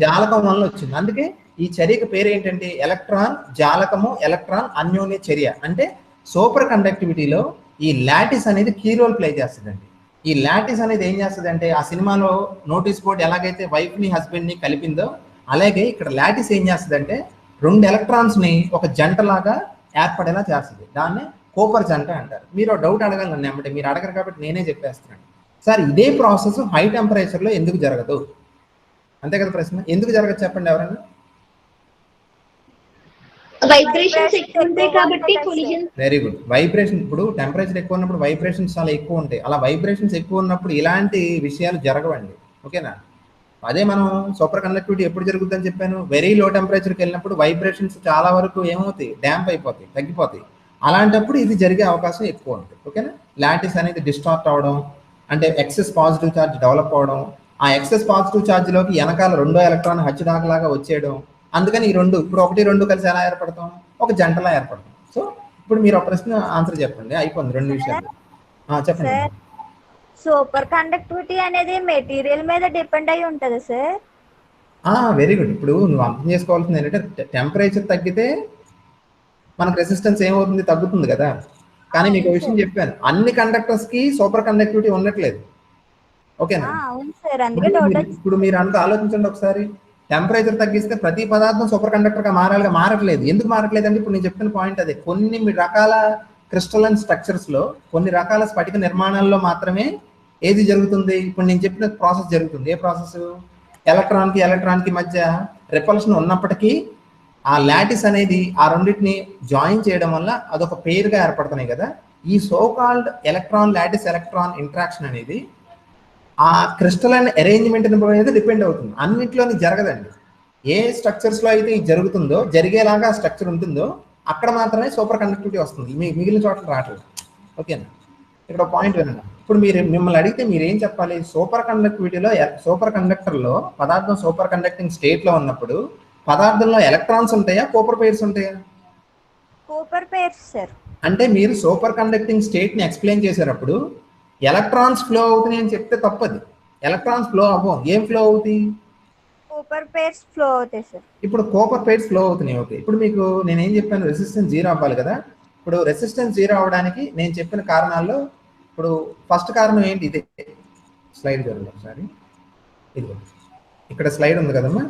జాలకం వల్ల వచ్చింది. అందుకే ఈ చర్యకి పేరు ఏంటంటే ఎలక్ట్రాన్ జాలకము, ఎలక్ట్రాన్ అన్యోన్య చర్య. అంటే సూపర్ కండక్టివిటీలో ఈ లాటిస్ అనేది కీ రోల్ ప్లే చేస్తుందండి. ఈ లాటిస్ అనేది ఏం చేస్తుంది అంటే, ఆ సినిమాలో నోటీస్ బోర్డ్ ఎలాగైతే వైఫ్ ని హస్బెండ్ ని కలిపిందో, అలాగే ఇక్కడ లాటిస్ ఏం చేస్తుంది అంటే రెండు ఎలక్ట్రాన్స్ ని ఒక జంటలాగా ఏర్పడేలా చేస్తుంది. దాన్ని కోపర్ జంట అంటారు. మీరు డౌట్ అడగాలి నన్ను, ఏమంటే మీరు అడగరు కాబట్టి నేనే చెప్పేస్తున్నాను. సార్ ఇదే ప్రాసెస్ హై టెంపరేచర్ లో ఎందుకు జరగదు? అంతే కదా ప్రశ్న. ఎందుకు జరగదు చెప్పండి ఎవరైనా? వైబ్రేషన్స్ ఎక్కువ ఉంటాయి కాబట్టి కొలిజన్. Very good. వైబ్రేషన్, ఇప్పుడు టెంపరేచర్ ఎక్కువ ఉన్నప్పుడు వైబ్రేషన్స్ చాలా ఎక్కువ ఉంటాయి. అలా వైబ్రేషన్స్ ఎక్కువ ఉన్నప్పుడు ఇలాంటి విషయాలు జరగవండి. ఓకేనా? అదే మనం సూపర్ కండక్టివిటీ ఎప్పుడు జరుగుతుందని చెప్పాను, వెరీ లో టెంపరేచర్కి వెళ్ళినప్పుడు వైబ్రేషన్స్ చాలా వరకు ఏమవుతాయి, డ్యాంప్ అయిపోతాయి, తగ్గిపోతాయి. అలాంటప్పుడు ఇది జరిగే అవకాశం ఎక్కువ ఉంటుంది. ఓకేనా? లాటిస్ అనేది డిస్టార్ట్ అవడం అంటే ఎక్సెస్ పాజిటివ్ ఛార్జ్ డెవలప్ అవడం, ఆ ఎక్సెస్ పాజిటివ్ ఛార్జ్లోకి వెనకాల రెండో ఎలక్ట్రాన్ హచ్చుడాకలాగా వచ్చేయడం. అందుకని ఈ రెండు, ఇప్పుడు 1, 2 కలిసి ఎలా ఏర్పడతాం? ఒక జంటలా ఏర్పడతాం. సో ఇప్పుడు మీరు ఒక ప్రశ్న ఆన్సర్ చెప్పండి, అయిపోయింది 2 నిమిషాలు. చెప్పండి. సూపర్ కండక్టివిటీ అనేది మెటీరియల్ మీద డిపెండ్ అయి ఉంటది సార్? Very good. ఇప్పుడు నువ్వు అర్థం చేసుకోవాల్సింది ఏంటంటే, టెంపరేచర్ తగ్గితే మనకు రెసిస్టెన్స్ ఏమవుతుంది? తగ్గుతుంది కదా. కానీ మీకు ఒక విషయం చెప్పాను, అన్ని కండక్టర్స్ కి సూపర్ కండక్టివిటీ ఉండట్లేదు. ఓకేనా? అవును సార్, అందుకే డౌట్ వచ్చింది. ఇప్పుడు మీరు అంతా ఆలోచించండి ఒకసారి. టెంపరేచర్ తగ్గిస్తే ప్రతి పదార్థం సూపర్ కండక్టర్గా మారట్లేదు. ఎందుకు మారట్లేదు అంటే ఇప్పుడు నేను చెప్తున్న పాయింట్ అదే. కొన్ని రకాల క్రిస్టలైన్ స్ట్రక్చర్స్లో, కొన్ని రకాల స్ఫటిక నిర్మాణాల్లో మాత్రమే ఏది జరుగుతుంది, ఇప్పుడు నేను చెప్పిన ప్రాసెస్ జరుగుతుంది. ఏ ప్రాసెస్? ఎలక్ట్రాన్కి మధ్య రిపల్షన్ ఉన్నప్పటికీ ఆ లాటిస్ అనేది ఆ రెండింటిని జాయిన్ చేయడం వల్ల అదొక పేరుగా ఏర్పడుతున్నాయి కదా. ఈ so called electron lattice electron interaction అనేది ఆ క్రిస్టలైన్ అరేంజ్మెంట్ అనేది డిపెండ్ అవుతుంది. అన్నింటిలోని జరగదండి. ఏ స్ట్రక్చర్స్లో అయితే ఇది జరుగుతుందో, జరిగేలాగా ఆ స్ట్రక్చర్ ఉంటుందో అక్కడ మాత్రమే సూపర్ కండక్టివిటీ వస్తుంది, మిగిలిన చోట్ల రావట్లేదు. ఓకేనా? ఇక్కడ పాయింట్ వినండి. ఇప్పుడు మిమ్మల్ని అడిగితే మీరు ఏం చెప్పాలి? సూపర్ కండక్టర్లో పదార్థం సూపర్ కండక్టింగ్ స్టేట్లో ఉన్నప్పుడు పదార్థంలో ఎలక్ట్రాన్స్ ఉంటాయా, కూపర్ పెయిర్స్ ఉంటాయా? Cooper pairs sir. అంటే మీరు సూపర్ కండక్టింగ్ స్టేట్ని ఎక్స్ప్లెయిన్ చేసేటప్పుడు ఎలక్ట్రాన్స్ ఫ్లో అవుతున్నాయి అని చెప్తే తప్పది. ఎలక్ట్రాన్స్ ఫ్లో అవ్వం. ఏం ఫ్లో అవుతాయి? కూపర్ పెయిర్స్ ఫ్లో అవుతాయి సార్. ఇప్పుడు కూపర్ పెయిర్స్ ఫ్లో అవుతున్నాయి. ఓకే, ఇప్పుడు మీకు నేను ఏం చెప్పాను? రెసిస్టెన్స్ 0 అవ్వాలి కదా. ఇప్పుడు రెసిస్టెన్స్ 0 అవ్వడానికి నేను చెప్పిన కారణాల్లో ఇప్పుడు ఫస్ట్ కారణం ఏంటి? ఇదే స్లైడ్ జరుగుతుంది ఒకసారి. ఇది ఇక్కడ స్లైడ్ ఉంది కదమ్మా.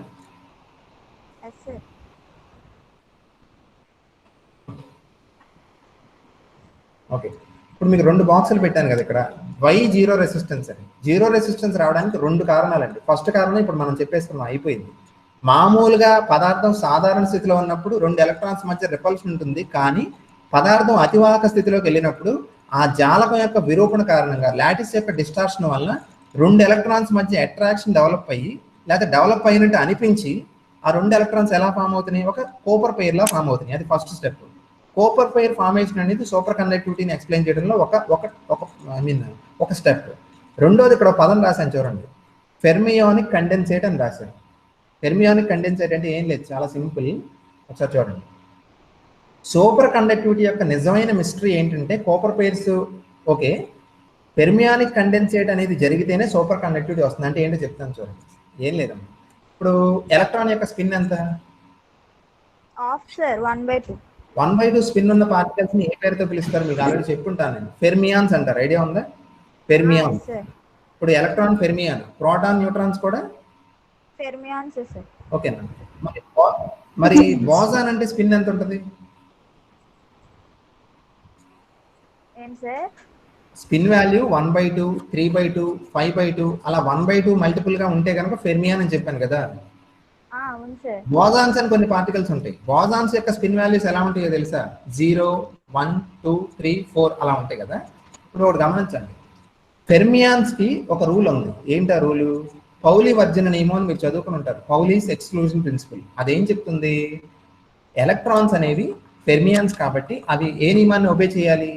ఓకే, ఇప్పుడు మీకు 2 బాక్సులు పెట్టాను కదా ఇక్కడ. వై జీరో రెసిస్టెన్స్ అని. జీరో రెసిస్టెన్స్ రావడానికి 2 కారణాలండి. ఫస్ట్ కారణం ఇప్పుడు మనం చెప్పేసుకున్నాం, అయిపోయింది. మామూలుగా పదార్థం సాధారణ స్థితిలో ఉన్నప్పుడు 2 ఎలక్ట్రాన్స్ మధ్య రిపల్షన్ ఉంటుంది. కానీ పదార్థం అతివాహక స్థితిలోకి వెళ్ళినప్పుడు ఆ జాలకం యొక్క విరూపణ కారణంగా, లాటిస్ యొక్క డిస్టార్షన్ వల్ల 2 ఎలక్ట్రాన్స్ మధ్య అట్రాక్షన్ డెవలప్ అయ్యి, లేకపోతే డెవలప్ అయినట్టు అనిపించి ఆ 2 ఎలక్ట్రాన్స్ ఎలా ఫామ్ అవుతున్నాయి? ఒక కూపర్ పెయిర్లా ఫామ్ అవుతున్నాయి. అది first step. Cooper pair formation అనేది సూపర్ కండక్టివిటీని ఎక్స్ప్లెయిన్ చేయడంలో ఒక స్టెప్. రెండోది ఇక్కడ పదం రాశాను చూడండి, ఫెర్మియానిక్ కండెన్సేట్ అని రాశాను. ఫెర్మియానిక్ కండెన్సేట్ అంటే ఏం లేదు, చాలా సింపుల్. ఒకసారి చూడండి. సూపర్ కండక్టివిటీ యొక్క నిజమైన మిస్టరీ ఏంటంటే కూపర్ పెయిర్స్. ఓకే, ఫెర్మియానిక్ కండెన్సేట్ అనేది జరిగితేనే సూపర్ కండక్టివిటీ వస్తుంది. అంటే ఏంటో చెప్తాను చూడండి. ఏం లేదమ్మా, ఇప్పుడు ఎలక్ట్రాన్ యొక్క స్పిన్ ఎంత? Of sir, 1/2. 1/2 స్పిన్ ఉన్న పార్టికల్స్ ని ఏ పేరుతో పిలుస్తారు? మీకు ఆల్రెడీ చెప్పుంటాను నేను. ఫెర్మియాన్స్ అంటారు. ఐడియా ఉందా? ఫెర్మియాన్స్. ఇప్పుడు ఎలక్ట్రాన్ ఫెర్మియాన్, ప్రోటాన్, న్యూట్రాన్స్ కూడా ఫెర్మియాన్స్ సార్. ఓకేనా? మరి బోసాన్ అంటే స్పిన్ ఎంత ఉంటుంది? ఏం సార్? స్పిన్ వాల్యూ 1/2, 3/2, 5/2 అలా 1/2 మల్టిపుల్ గా ఉంటే కనుక ఫెర్మియాన్ అని చెప్పాను కదా. అవును సార్. బోసాన్స్ అని కొన్ని పార్టికల్స్ ఉంటాయి. బోసాన్స్ యొక్క స్పిన్ వాల్యూస్ ఎలా ఉంటాయో తెలుసా? 0, 1, 2, 3, 4 అలా ఉంటాయి కదా. ఇప్పుడు ఒకటి గమనించండి, ఫెర్మియాన్స్ కి ఒక రూల్ ఉంది. ఏంటి ఆ రూలు? పౌలి వర్జన నియమం అని మీరు చదువుకుని ఉంటారు. Pauli's exclusion principle. అదేం చెప్తుంది? ఎలక్ట్రాన్స్ అనేవి ఫెర్మియాన్స్ కాబట్టి అవి ఏ నియమాన్ని ఒబే చేయాలి?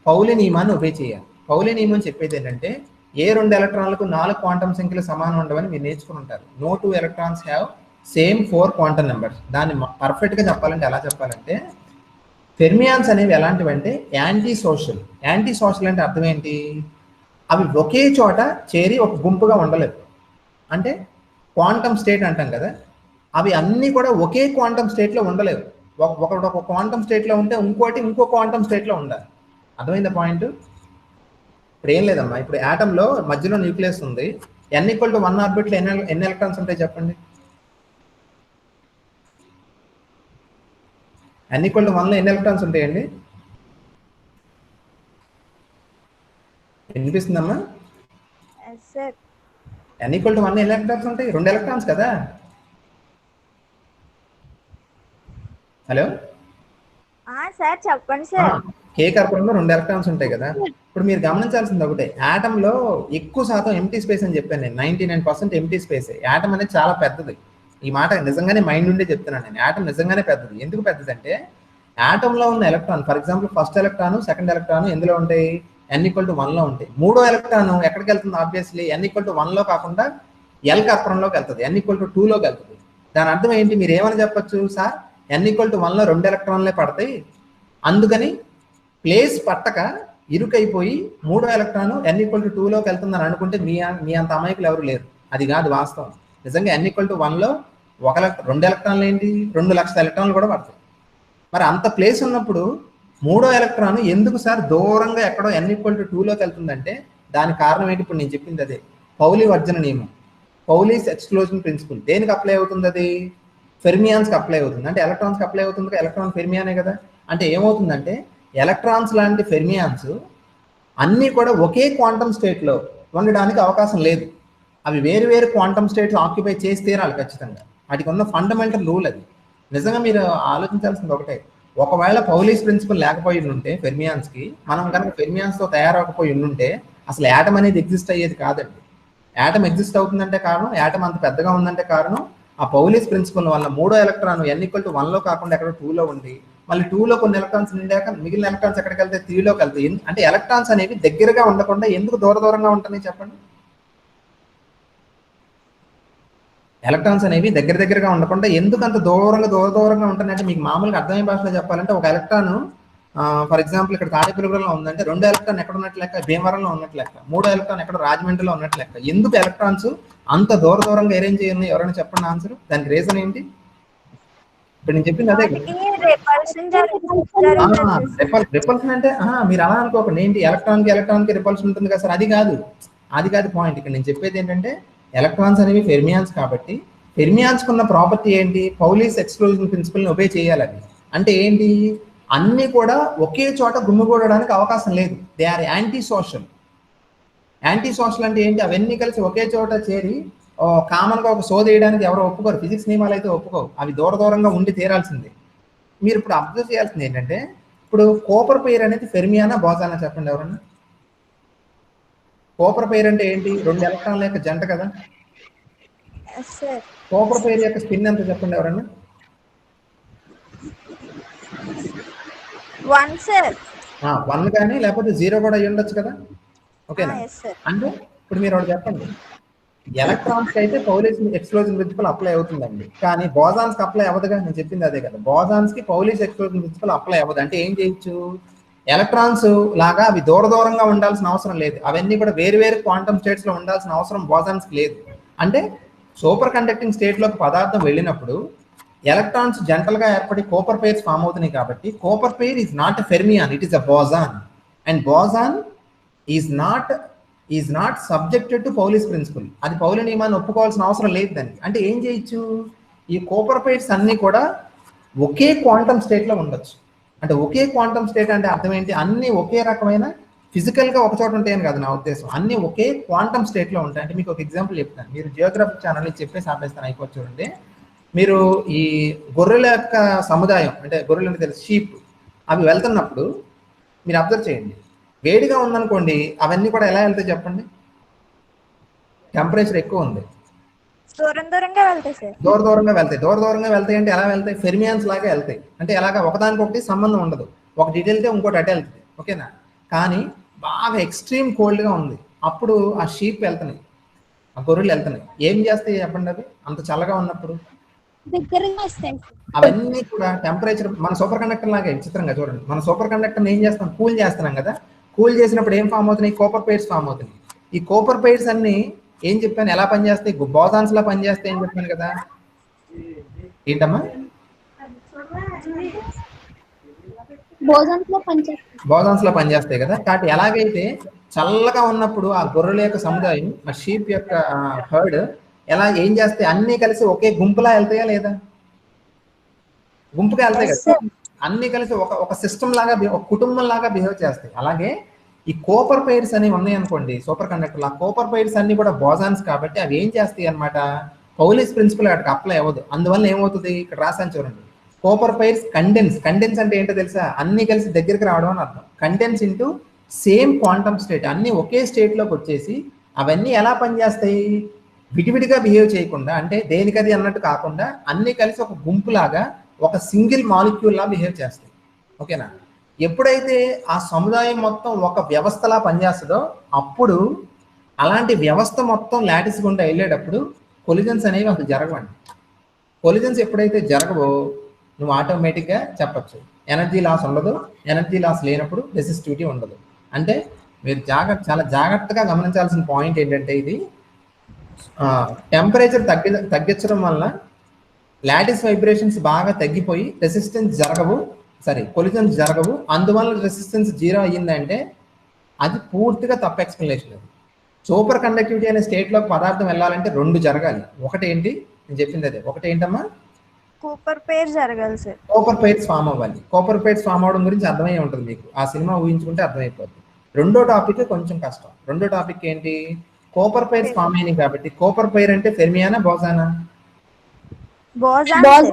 పౌలి నియమాన్ని ఒబే చేయాలి. పౌలి నియమం చెప్పేది ఏంటంటే ఏ 2 ఎలక్ట్రాన్లకు 4 క్వాంటమ్ సంఖ్యలు సమానం ఉండవని మీరు నేర్చుకుని ఉంటారు. No 2 electrons have same 4 quantum numbers. దాన్ని పర్ఫెక్ట్గా చెప్పాలంటే ఎలా చెప్పాలంటే, ఫెర్మియాన్స్ అనేవి ఎలాంటివంటే యాంటీ సోషల్. యాంటీ సోషల్ అంటే అర్థం ఏంటి? అవి ఒకే చోట చేరి ఒక గుంపుగా ఉండలేవు. అంటే క్వాంటమ్ స్టేట్ అంటాం కదా, అవి అన్నీ కూడా ఒకే క్వాంటమ్ స్టేట్లో ఉండలేవు. ఒకటి ఒక క్వాంటమ్ స్టేట్లో ఉంటే ఇంకోటి ఇంకో క్వాంటమ్ స్టేట్లో ఉండాలి. అర్థమైందా పాయింట్? ఇప్పుడు ఏం లేదమ్మా, ఇప్పుడు యాటంలో మధ్యలో న్యూక్లియస్ ఉంది. n=1 ఆర్బిట్లో ఎన్ని ఎలక్ట్రాన్స్ ఉంటాయి చెప్పండి? n=1లో ఎన్ని ఎలక్ట్రాన్స్ ఉంటాయండి? వినిపిస్తుందమ్మా? n=1 ఎన్ని ఎలక్ట్రాన్స్ ఉంటాయి? 2 ఎలక్ట్రాన్స్ కదా. హలో సార్ చెప్పండి సార్. కే కర్పూరంలో 2 ఎలక్ట్రాన్స్ ఉంటాయి కదా. ఇప్పుడు మీరు గమనించాల్సింది ఒకటే, యాటంలో ఎక్కువ శాతం ఎంటీ స్పేస్ అని చెప్పాను నేను. 99% ఎంటీ స్పేస్. యాటం అనేది చాలా పెద్దది. ఈ మాట నిజంగానే మైండ్ నుండి చెప్తున్నాను నేను. యాటం నిజంగానే పెద్దది. ఎందుకు పెద్దది అంటే, యాటంలో ఉన్న electron, for example first electron, second electron ఎందులో ఉంటాయి? n=1లో ఉంటాయి. మూడో ఎలక్ట్రాన్ ఎక్కడికి వెళ్తుంది? ఆబ్వియస్లీ n=1లో కాకుండా ఎల్ కర్పూరంలోకి వెళ్తుంది, n=2లోకి వెళ్తుంది. దాని అర్థం ఏంటి? మీరు ఏమని చెప్పచ్చు? సార్ n=1లో 2 ఎలక్ట్రాన్లే పడతాయి, అందుకని ప్లేస్ పట్టక ఇరుకైపోయి 3వ ఎలక్ట్రాన్ n=2లోకి వెళ్తుందని అనుకుంటే మీ అంత అమాయకులు ఎవరు లేరు. అది కాదు వాస్తవం. నిజంగా n=1లో 2 ఎలక్ట్రాన్లు ఏంటి? 2 లక్షల ఎలక్ట్రాన్లు కూడా పడతాయి. మరి అంత ప్లేస్ ఉన్నప్పుడు 3వ ఎలక్ట్రాన్ ఎందుకు సార్ దూరంగా ఎక్కడో n=2లోకి వెళ్తుందంటే దానికి కారణం ఏంటి? ఇప్పుడు నేను చెప్పింది అదే, పౌలి వర్జన నియమం. పౌలీస్ ఎక్స్క్లూజన్ ప్రిన్సిపల్ దేనికి అప్లై అవుతుంది? అది ఫెర్మియాన్స్కి అప్లై అవుతుంది. అంటే ఎలక్ట్రాన్స్కి అప్లై అవుతుంది, ఎలక్ట్రాన్ ఫెర్మియానే కదా. అంటే ఏమవుతుందంటే ఎలక్ట్రాన్స్ లాంటి ఫెర్మియాన్స్ అన్నీ కూడా ఒకే క్వాంటమ్ స్టేట్లో ఉండడానికి అవకాశం లేదు. అవి వేరు వేరు క్వాంటమ్ స్టేట్స్ ఆక్యుపై చేసి తీరాలి ఖచ్చితంగా. వాటికి ఉన్న ఫండమెంటల్ రూల్ అది. నిజంగా మీరు ఆలోచించాల్సింది ఒకటే, ఒకవేళ పౌలీస్ ప్రిన్సిపల్ లేకపోయి ఉంటే ఫెర్మియాన్స్కి, మనం కనుక ఫెర్మియాన్స్తో తయారవకపోయి ఉంటే అసలు యాటమ్ అనేది ఎగ్జిస్ట్ అయ్యేది కాదండి. యాటమ్ ఎగ్జిస్ట్ అవుతుందంటే కారణం, యాటమ్ అంత పెద్దగా ఉందంటే కారణం ఆ పౌలీస్ ప్రిన్సిపల్ వల్ల మూడో ఎలక్ట్రాన్ n=1లో కాకుండా ఎక్కడ 2లో ఉండి, మళ్ళీ 2లో కొన్ని ఎలక్ట్రాన్స్ నిండాక మిగిలిన ఎలక్ట్రాన్స్ ఎక్కడికి వెళ్తాయి? 3లోకి వెళ్తాయి. అంటే ఎలక్ట్రాన్స్ అనేవి దగ్గరగా ఉండకుండా ఎందుకు దూరంగా ఉంటాయి చెప్పండి? ఎలక్ట్రాన్స్ అనేవి దగ్గరగా ఉండకుండా ఎందుకు అంత దూరంగా ఉంటున్నాయంటే, మీకు మామూలుగా అర్థమయ్యే భాషలో చెప్పాలంటే, ఒక ఎలక్ట్రాన్ ఫర్ ఎగ్జాంపుల్ ఇక్కడ తాడేపల్లిగూడెంలో ఉందంటే 2 ఎలక్ట్రాన్ ఎక్కడ ఉన్నట్లు లెక్క? భీమవరంలో ఉన్నట్లు లెక్క. 3 ఎలక్ట్రాన్ ఎక్కడ? రాజమండ్రిలో ఉన్నట్లు లెక్క. ఎందుకు ఎలక్ట్రాన్స్ అంత దూరంగా అరేంజ్ అయ్యి ఉన్నాయి? ఎవరైనా చెప్పండి ఆన్సర్. దానికి రీజన్ ఏంటి? ఇప్పుడు నేను చెప్పింది అదే. రిపల్షన్ అంటే మీరు అలా అనుకోకండి. ఏంటి ఎలక్ట్రాన్కి రిపల్షన్ ఉంటుంది కదా సార్, అది కాదు పాయింట్. ఇక్కడ నేను చెప్పేది ఏంటంటే, ఎలక్ట్రాన్స్ అనేవి ఫెర్మియాన్స్ కాబట్టి ఫెర్మియాన్స్ కున్న ప్రాపర్టీ ఏంటి? పౌలీస్ ఎక్స్క్లూజన్ ప్రిన్సిపల్ని ఒబే చేయాలి. అంటే ఏంటి? అన్నీ కూడా ఒకే చోట గుమ్మిగూడడానికి అవకాశం లేదు. దే ఆర్ యాంటీ సోషల్ అంటే ఏంటి? అవన్నీ కలిసి ఒకే చోట చేరి కామన్గా ఒక సోది వేయడానికి ఎవరు ఒప్పుకోరు. ఫిజిక్స్ నియమాలు అయితే ఒప్పుకోవు. అవి దూరంగా ఉండి తీరాల్సిందే. మీరు ఇప్పుడు అబ్జర్వ్ చేయాల్సింది ఏంటంటే, ఇప్పుడు కోపర్ పెయిర్ అనేది ఫెర్మియానా బోసానా చెప్పండి ఎవరన్నా? కోపర్ పెయిర్ అంటే ఏంటి? 2 ఎలక్ట్రాన్ల యొక్క జంట కదా. కోపర్ పెయిర్ యొక్క స్పిన్ ఎంత చెప్పండి ఎవరన్నా? 1 కానీ లేకపోతే 0 కూడా అయ్యి ఉండొచ్చు కదా. ఓకేనా? అంటే ఇప్పుడు మీరు ఒకటి చెప్పండి, ఎలక్ట్రాన్స్ అయితే పౌలీస్ ఎక్స్క్లూజన్ ప్రిన్సిపల్ అప్లై అవుతుందండి, కానీ బోసాన్స్ కి అప్లై అవ్వదుగా. నేను చెప్పింది అదే కదా, బోసాన్స్ కి పౌలీస్ ఎక్స్క్లూజన్ ప్రిన్సిపల్ అప్లై అవ్వదు. అంటే ఏం చేయొచ్చు? ఎలక్ట్రాన్స్ లాగా అవి దూరంగా ఉండాల్సిన అవసరం లేదు. అవన్నీ కూడా వేరు క్వాంటమ్ స్టేట్స్ లో ఉండాల్సిన అవసరం బోసాన్స్ కి లేదు. అంటే సూపర్ కండక్టింగ్ స్టేట్ లోకి పదార్థం వెళ్ళినప్పుడు ఎలక్ట్రాన్స్ జంటలుగా ఏర్పడి కోపర్ పెయిర్స్ ఫామ్ అవుతున్నాయి కాబట్టి Cooper pair is not a fermion, it is a boson. And boson is not subjected to Pauli's principle. అది పౌలి నియమాన్ని ఒప్పుకోవాల్సిన అవసరం లేదు దానికి. అంటే ఏం చేయొచ్చు? ఈ కోపర్ పెయిర్స్ అన్ని కూడా ఒకే క్వాంటమ్ స్టేట్ లో ఉండొచ్చు. అంటే ఒకే క్వాంటమ్ స్టేట్ అంటే అర్థం ఏంటి? అన్ని ఒకే రకమైన ఫిజికల్ గా ఒక చోట ఉంటాయని కాదు నా ఉద్దేశం. అన్ని ఒకే క్వాంటమ్ స్టేట్ లో ఉంటాయి. అంటే మీకు ఒక ఎగ్జాంపుల్ చెప్తాను. మీరు జియోగ్రఫీ ఛానల్ చెప్పేసి ఆపేస్తాను, అయిపోవచ్చు చూడండి. మీరు ఈ గొర్రెల యొక్క సముదాయం, అంటే గొర్రెలు అంటే తెలుసు, షీప్, అవి వెళ్తున్నప్పుడు మీరు అబ్జర్వ్ చేయండి. వేడిగా ఉందనుకోండి, అవన్నీ కూడా ఎలా వెళ్తాయి చెప్పండి? టెంపరేచర్ ఎక్కువ ఉంది, దూరంగా వెళ్తాయి సార్. దూరంగా వెళ్తాయి అంటే ఎలా వెళ్తాయి? ఫెర్మియాన్స్ లాగా వెళ్తాయి. అంటే ఎలాగా? ఒకదానికొకటి సంబంధం ఉండదు. ఒకటి ఇటు వెళ్తే ఇంకోటి అటు వెళ్తుంది. ఓకేనా? కానీ బాగా ఎక్స్ట్రీమ్ కోల్డ్గా ఉంది, అప్పుడు ఆ షీప్ వెళ్తున్నాయి, ఆ గొర్రెలు వెళ్తున్నాయి. ఏం చేస్తాయి చెప్పండి? అవి అంత చల్లగా ఉన్నప్పుడు అవన్నీ కూడా టెంపరేచర్, మన సూపర్ కండక్టర్ లాగే విచిత్రంగా చూడండి. మన సూపర్ కండక్టర్ ఏం చేస్తాం? కూల్ చేస్తున్నాం కదా. కూల్ చేసినప్పుడు ఏం ఫామ్ అవుతున్నాయి? కోపర్ పెయిర్స్ ఫామ్ అవుతున్నాయి. ఈ కోపర్ పెయిర్స్ అన్ని ఏం చెప్పాను? ఎలా పనిచేస్తాయి? బోసాన్స్ లా పనిచేస్తాయి అని చెప్పాను కదా. ఏంటమ్మా? బోసాన్స్ లా పనిచేస్తాయి కదా. కాబట్టి ఎలాగైతే చల్లగా ఉన్నప్పుడు ఆ గొర్రెల యొక్క సముదాయం, ఆ షీప్ యొక్క హర్డ్ ఏం చేస్తాయి? అన్ని కలిసి ఒకే గుంపులా వెళ్తాయా లేదా? గుంపుగా వెళ్తాయి కదా. అన్ని కలిసి ఒక సిస్టమ్ లాగా, ఒక కుటుంబం లాగా బిహేవ్ చేస్తాయి. అలాగే ఈ కోపర్ పెయిర్స్ అనేవి ఉన్నాయి అనుకోండి సూపర్ కండక్టర్. ఆ కోపర్ పెయిర్స్ అన్ని కూడా బోసాన్స్ కాబట్టి అవి ఏం చేస్తాయి అనమాట? పౌలీస్ ప్రిన్సిపల్ అక్కడికి అప్లై అవ్వదు. అందువల్ల ఏమవుతుంది? ఇక్కడ రాసాను చూడండి. కోపర్ పెయిర్స్ కండెన్స్ అంటే ఏంటో తెలుసా? అన్ని కలిసి దగ్గరికి రావడం అని అర్థం. Condense into same quantum state, అన్ని ఒకే స్టేట్ లోకి వచ్చేసి అవన్నీ ఎలా పనిచేస్తాయి? విడివిడిగా బిహేవ్ చేయకుండా, అంటే దేనికది అన్నట్టు కాకుండా అన్ని కలిసి ఒక గుంపులాగా, ఒక సింగిల్ మాలిక్యూల్ లా బిహేవ్ చేస్తాయి. ఓకేనా? ఎప్పుడైతే ఆ సముదాయం మొత్తం ఒక వ్యవస్థలా పనిచేస్తుందో అప్పుడు అలాంటి వ్యవస్థ మొత్తం లాటిస్ గుండా వెళ్ళేటప్పుడు కొలిజన్స్ అనేవి అసలు జరగవండి. కొలిజన్స్ ఎప్పుడైతే జరగవో నువ్వు ఆటోమేటిక్గా చెప్పచ్చు ఎనర్జీ లాస్ ఉండదు. ఎనర్జీ లాస్ లేనప్పుడు రెసిస్టివిటీ ఉండదు. అంటే మీరు చాలా జాగ్రత్తగా గమనించాల్సిన పాయింట్ ఏంటంటే, ఇది టెంపరేచర్ తగ్గించడం వల్ల లాటిస్ వైబ్రేషన్స్ బాగా తగ్గిపోయి కొలిజన్స్ జరగవు. అందువల్ల రెసిస్టెన్స్ 0 అయ్యిందంటే అది పూర్తిగా తప్పు ఎక్స్ప్లెనేషన్. సూపర్ కండక్టివిటీ అనే స్టేట్లోకి పదార్థం వెళ్ళాలంటే రెండు జరగాలి. ఒకటి ఏంటి నేను చెప్పింది అదే. ఒకటి ఏంటమ్మా, కూపర్ పేర్ జరగాలి సార్. కోపర్ పైర్స్ ఫామ్ అవ్వాలి. కోపర్ పైర్స్ ఫామ్ అవడం గురించి అర్థమై ఉంటుంది మీకు, ఆ సినిమా ఊహించుకుంటే అర్థమైపోతుంది. రెండో టాపిక్ కొంచెం కష్టం. రెండో టాపిక్ ఏంటి, కోపర్ పైర్స్ ఫామ్ అయినాయి కాబట్టి కోపర్ పైర్ అంటే ఫెర్మియానా బోజానా? బోజాన్ సార్.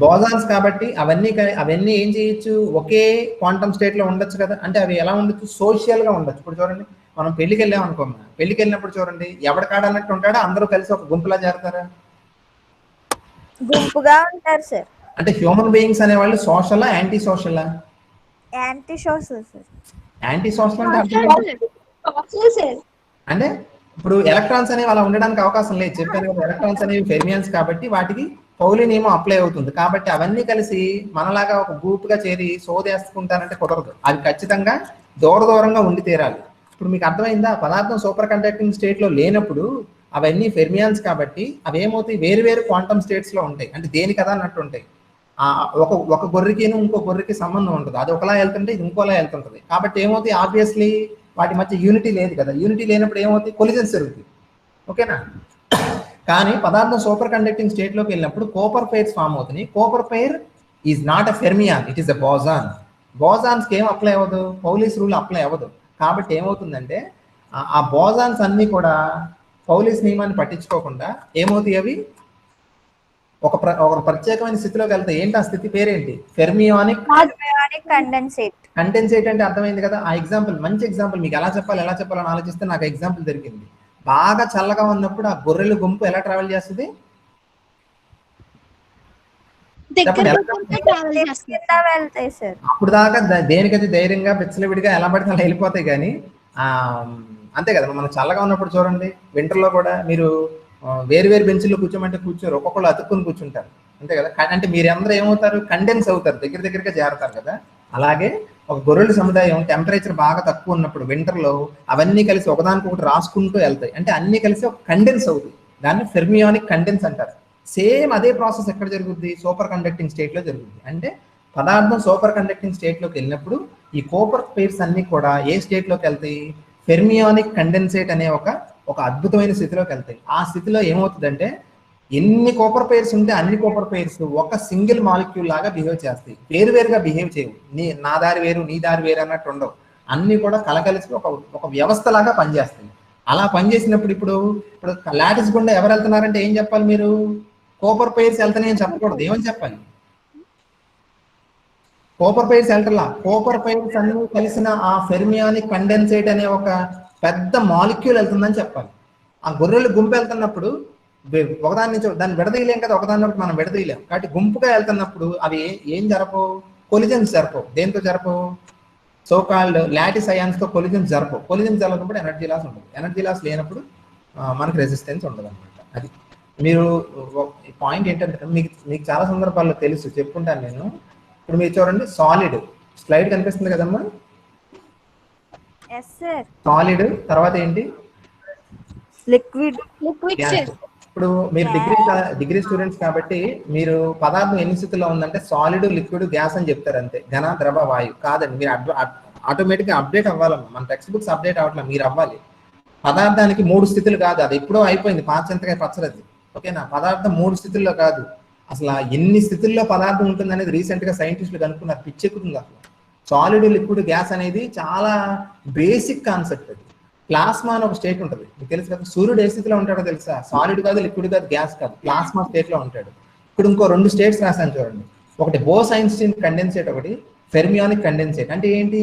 బోజాన్స్ కాబట్టి అవన్నీ ఏం చేయొచ్చు, ఒకే క్వాంటమ్ స్టేట్ లో ఉండొచ్చు కదా. అంటే అవి ఎలా ఉండొచ్చు, సోషియల్ గా ఉండొచ్చు. ఇప్పుడు చూడండి, మనం పెళ్లికి వెళ్ళాం అనుకోమా, పెళ్లికి వెళ్ళినప్పుడు చూడండి ఎవరి కాడ అన్నట్టు ఉంటాడా, అందరూ కలిసి ఒక గుంపులా చేరతారా? గుంపుగా ఉంటారు సార్. అంటే హ్యూమన్ బీయింగ్స్ అనేవాళ్ళు సోషలా యాంటీ సోషలా? Anti social sir. Anti social అంటే అర్థం ఏంటి? సార్ అంటే ఇప్పుడు ఎలక్ట్రాన్స్ అనేవి అలా ఉండడానికి అవకాశం లేదు. చెప్పాను కదా, ఎలక్ట్రాన్స్ అనేవి ఫెర్మియన్స్ కాబట్టి వాటికి పౌలి నియమం అప్లై అవుతుంది. కాబట్టి అవన్నీ కలిసి మనలాగా ఒక గ్రూప్ గా చేరి సోదేసుకుంటారంటే కుదరదు. అవి ఖచ్చితంగా దూరంగా ఉండి తీరాలి. ఇప్పుడు మీకు అర్థమైందా, పదార్థం సూపర్ కండక్టింగ్ స్టేట్ లో లేనప్పుడు అవన్నీ ఫెర్మియాన్స్ కాబట్టి అవి ఏమవుతాయి, వేరు క్వాంటమ్ స్టేట్స్ లో ఉంటాయి. అంటే దేని కదా అన్నట్టు ఉంటాయి. ఒక గొర్రెకి ఇంకో గొర్రెకి సంబంధం ఉంటుంది. అది ఒకలా వెళ్తుంటే ఇది ఇంకోలా వెళ్తుంటది. కాబట్టి ఏమవుతాయి, ఆబ్వియస్లీ వాటి మధ్య యూనిటీ లేదు కదా. యూనిటీ లేనప్పుడు ఏమవుతాయి, కొలిజన్స్ జరుగుతాయి. ఓకేనా? కానీ పదార్థం సూపర్ కండక్టింగ్ స్టేట్ లోకి వెళ్ళినప్పుడు కోపర్ పైర్స్ ఫామ్ అవుతున్నాయి. Cooper pair is not a fermion, it is a boson. Bosons కి ఏం అప్లై అవ్వదు, పౌలీస్ రూల్ అప్లై అవ్వదు. కాబట్టి ఏమవుతుందంటే ఆ బోజాన్స్ అన్ని కూడా పౌలీస్ నియమాన్ని పట్టించుకోకుండా ఏమవుతాయి, అవి ఒక ప్రత్యేకమైన స్థితిలోకి వెళ్తాయి. ఏంటి ఆ స్థితి పేరేంటి, ఫెర్మియానిక్ కండెన్సేట్. కండెన్సేట్ అంటే అర్థమైంది కదా. ఆ ఎగ్జాంపుల్ మంచి ఎగ్జాంపుల్, మీకు ఎలా చెప్పాలని ఆలోచిస్తే నాకు ఎగ్జాంపుల్ దొరికింది. బాగా చల్లగా ఉన్నప్పుడు ఆ గొర్రెల గుంపు ఎలా ట్రావెల్ చేస్తుంది, వెళ్తాయి సార్. అప్పుడు దాకా దేనికైతే ధైర్యంగా విచ్చలవిడిగా ఎలా పడితే అలా వెళ్ళిపోతాయి. కానీ అంతే కదా, మనం చల్లగా ఉన్నప్పుడు చూడండి, వింటర్లో కూడా మీరు వేరు బెంచ్లో కూర్చోమంటే కూర్చోరు, ఒక్కొక్కళ్ళు అతుక్కుని కూర్చుంటారు. అంతే కదా. అంటే మీరందరూ ఏమవుతారు, కండెన్స్ అవుతారు, దగ్గరగా చేరతారు కదా. అలాగే ఒక గొర్రెల సముదాయం టెంపరేచర్ బాగా తక్కువ ఉన్నప్పుడు వింటర్లో అవన్నీ కలిసి ఒకదానికొకటి రాసుకుంటూ వెళ్తాయి. అంటే అన్ని కలిసి ఒక కండెన్స్ అవుతాయి. దాన్ని ఫెర్మియానిక్ కండెన్స్ అంటారు. సేమ్ అదే ప్రాసెస్ ఎక్కడ జరుగుద్ది, సూపర్ కండక్టింగ్ స్టేట్ లో జరుగుద్ది. అంటే పదార్థం సూపర్ కండక్టింగ్ స్టేట్ లోకి వెళ్ళినప్పుడు ఈ కోపర్ పేర్స్ అన్ని కూడా ఏ స్టేట్ లోకి వెళ్తాయి, ఫెర్మియానిక్ కండెన్సేట్ అనే ఒక అద్భుతమైన స్థితిలోకి వెళ్తాయి. ఆ స్థితిలో ఏమవుతుందంటే ఎన్ని కోపర్ పేర్స్ ఉంటే అన్ని కోపర్ పేర్స్ ఒక సింగిల్ మాలిక్యూల్ లాగా బిహేవ్ చేస్తాయి. వేరుగా బిహేవ్ చేయవు. నా దారి వేరు నీ దారి వేరు అన్నట్టు ఉండవు. అన్ని కూడా కలగలిసి ఒక వ్యవస్థ లాగా పనిచేస్తాయి. అలా పనిచేసినప్పుడు ఇప్పుడు లాటిస్ గుండా ఎవరు వెళ్తున్నారంటే ఏం చెప్పాలి, మీరు కోపర్ పైర్స్ వెళ్తానే అని చెప్పకూడదు. ఏమని చెప్పాలి, కోపర్ పైర్స్ వెళ్తలా, కోపర్ పైర్స్ అన్ని కలిసిన ఆ ఫెర్మియానిక్ కండెన్సేట్ అనే ఒక పెద్ద మాలిక్యూల్ వెళ్తుందని చెప్పాలి. ఆ గొర్రెలు గుంపు వెళ్తున్నప్పుడు ఒకదాని నుంచి దాన్ని విడదీయలేం కదా, ఒకదాని మనం విడదీయలేం. కాబట్టి గుంపుగా వెళ్తున్నప్పుడు అవి ఏం జరపవు, కొలిజన్స్ జరపవు. దేంతో జరపవు, సోకాల్డ్ లాటిస్ అయాన్స్ తో కొలిజన్స్ జరపవు. కొలిజన్స్ జరగనప్పుడు ఎనర్జీ లాస్ ఉండదు. ఎనర్జీ లాస్ లేనప్పుడు మనకు రెసిస్టెన్స్ ఉండదు అనమాట. అది మీరు పాయింట్ ఏంటంటే మీకు చాలా సందర్భాల్లో తెలుసు, చెప్పుకుంటాను నేను. ఇప్పుడు మీరు చూడండి, సాలిడ్ స్లైడ్ కనిపిస్తుంది కదమ్మా, సాలిడ్ తర్వాత ఏంటి, లిక్విడ్. ఇప్పుడు మీరు డిగ్రీ స్టూడెంట్స్ కాబట్టి మీరు పదార్థం ఎన్ని స్థితిలో ఉందంటే సాలిడ్, లిక్విడ్, గ్యాస్ అని చెప్తారు అంతే. ఘన, ద్రవ, వాయు కాదండి. మీరు ఆటోమేటిక్గా అప్డేట్ అవ్వాలమ్మా. మన టెక్స్ట్ బుక్స్ అప్డేట్ అవ్వట్లేదు, మీరు అవ్వాలి. పదార్థానికి 3 స్థితులు కాదు, అది ఎప్పుడో అయిపోయింది, పాచంతగా పచ్చరది. ఓకేనా, పదార్థం 3 స్థితుల్లో కాదు. అసలు ఎన్ని స్థితుల్లో పదార్థం ఉంటుంది అనేది రీసెంట్ గా సైంటిస్టులు కనుక్కున్నారు. పిచ్చెక్కుతుంది అసలు. సాలిడ్, లిక్విడ్, గ్యాస్ అనేది చాలా బేసిక్ కాన్సెప్ట్. అది ప్లాస్మా అని ఒక స్టేట్ ఉంటుంది, మీకు తెలుసు కదా. సూర్యుడు ఏ స్థితిలో ఉంటాడో తెలుసా, సాలిడ్ కాదు, లిక్విడ్ కాదు, గ్యాస్ కాదు, ప్లాస్మా స్టేట్ లో ఉంటాడు. ఇప్పుడు ఇంకో 2 స్టేట్స్ రాశాను చూడండి. ఒకటి బోస్-ఐన్స్టీన్ కండెన్సేట్, ఒకటి ఫెర్మియానిక్ కండెన్సేట్. అంటే ఏంటి,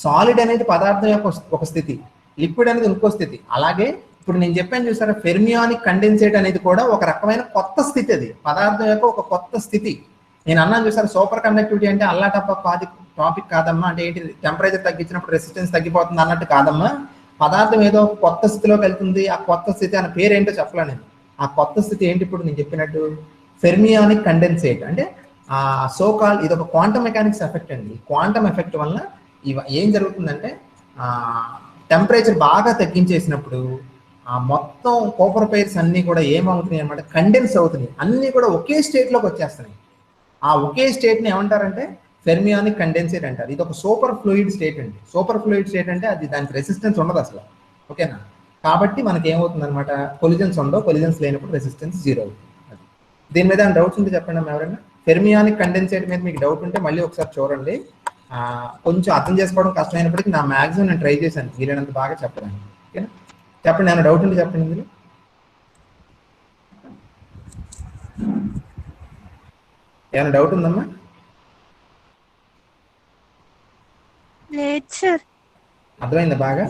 సాలిడ్ అనేది పదార్థం యొక్క ఒక స్థితి, లిక్విడ్ అనేది ఇంకో స్థితి. అలాగే ఇప్పుడు నేను చెప్పాను చూసారా, ఫెర్మియానిక్ కండెన్సేట్ అనేది కూడా ఒక రకమైన కొత్త స్థితి. అది పదార్థం యొక్క ఒక కొత్త స్థితి. నేను అన్నాను చూసారా, సూపర్ కండక్టివిటీ అంటే అల్లాటప్ప టాపిక్ కాదమ్మా. అంటే ఏంటి, టెంపరేచర్ తగ్గించినప్పుడు రెసిస్టెన్స్ తగ్గిపోతుంది అన్నట్టు కాదమ్మా. పదార్థం ఏదో కొత్త స్థితిలోకి వెళ్తుంది. ఆ కొత్త స్థితి అనే పేరు ఏంటో చెప్పలే నేను. ఆ కొత్త స్థితి ఏంటి, ఇప్పుడు నేను చెప్పినట్టు ఫెర్మియానిక్ కండెన్సేట్. అంటే ఆ సోకాల్ ఇది ఒక క్వాంటమ్ మెకానిక్స్ ఎఫెక్ట్ అండి. క్వాంటమ్ ఎఫెక్ట్ వల్ల ఏం జరుగుతుందంటే టెంపరేచర్ బాగా తగ్గించేసినప్పుడు మొత్తం కోపర్ పైర్స్ అన్ని కూడా ఏమవుతున్నాయి అనమాట, కండెన్స్ అవుతున్నాయి. అన్ని కూడా ఒకే స్టేట్ లోకి వచ్చేస్తున్నాయి. ఆ ఒకే స్టేట్ ని ఏమంటారంటే ఫెర్మియానిక్ కండెన్సేట్ అంటారు. ఇది ఒక సూపర్ ఫ్లూయిడ్ స్టేట్ అండి. సూపర్ ఫ్లూయిడ్ స్టేట్ అంటే అది దానికి రెసిస్టెన్స్ ఉండదు అసలు. ఓకేనా, కాబట్టి మనకి ఏమవుతుంది అనమాట, కొలిజన్స్ ఉండవు, కొలిజన్స్ లేనప్పుడు రెసిస్టెన్స్ 0 అవుతుంది. అది. దీని మీద డౌట్స్ ఉంటే చెప్పండి అమ్మా ఎవరైనా. ఫెర్మియానిక్ కండెన్సేట్ మీద మీకు డౌట్ ఉంటే మళ్ళీ ఒకసారి చూడండి. కొంచెం అర్థం చేసుకోవడం కష్టమైనప్పటికీ నా మ్యాక్సిమం నేను ట్రై చేశాను వీలైనంత బాగా చెప్పడానికి. ఓకేనా, చెప్పండి, ఏమైనా డౌట్ ఉంటే చెప్పండి. ఇందులో ఏమైనా డౌట్ ఉందమ్మా? లేదు సార్. అర్థమైందా బాగా?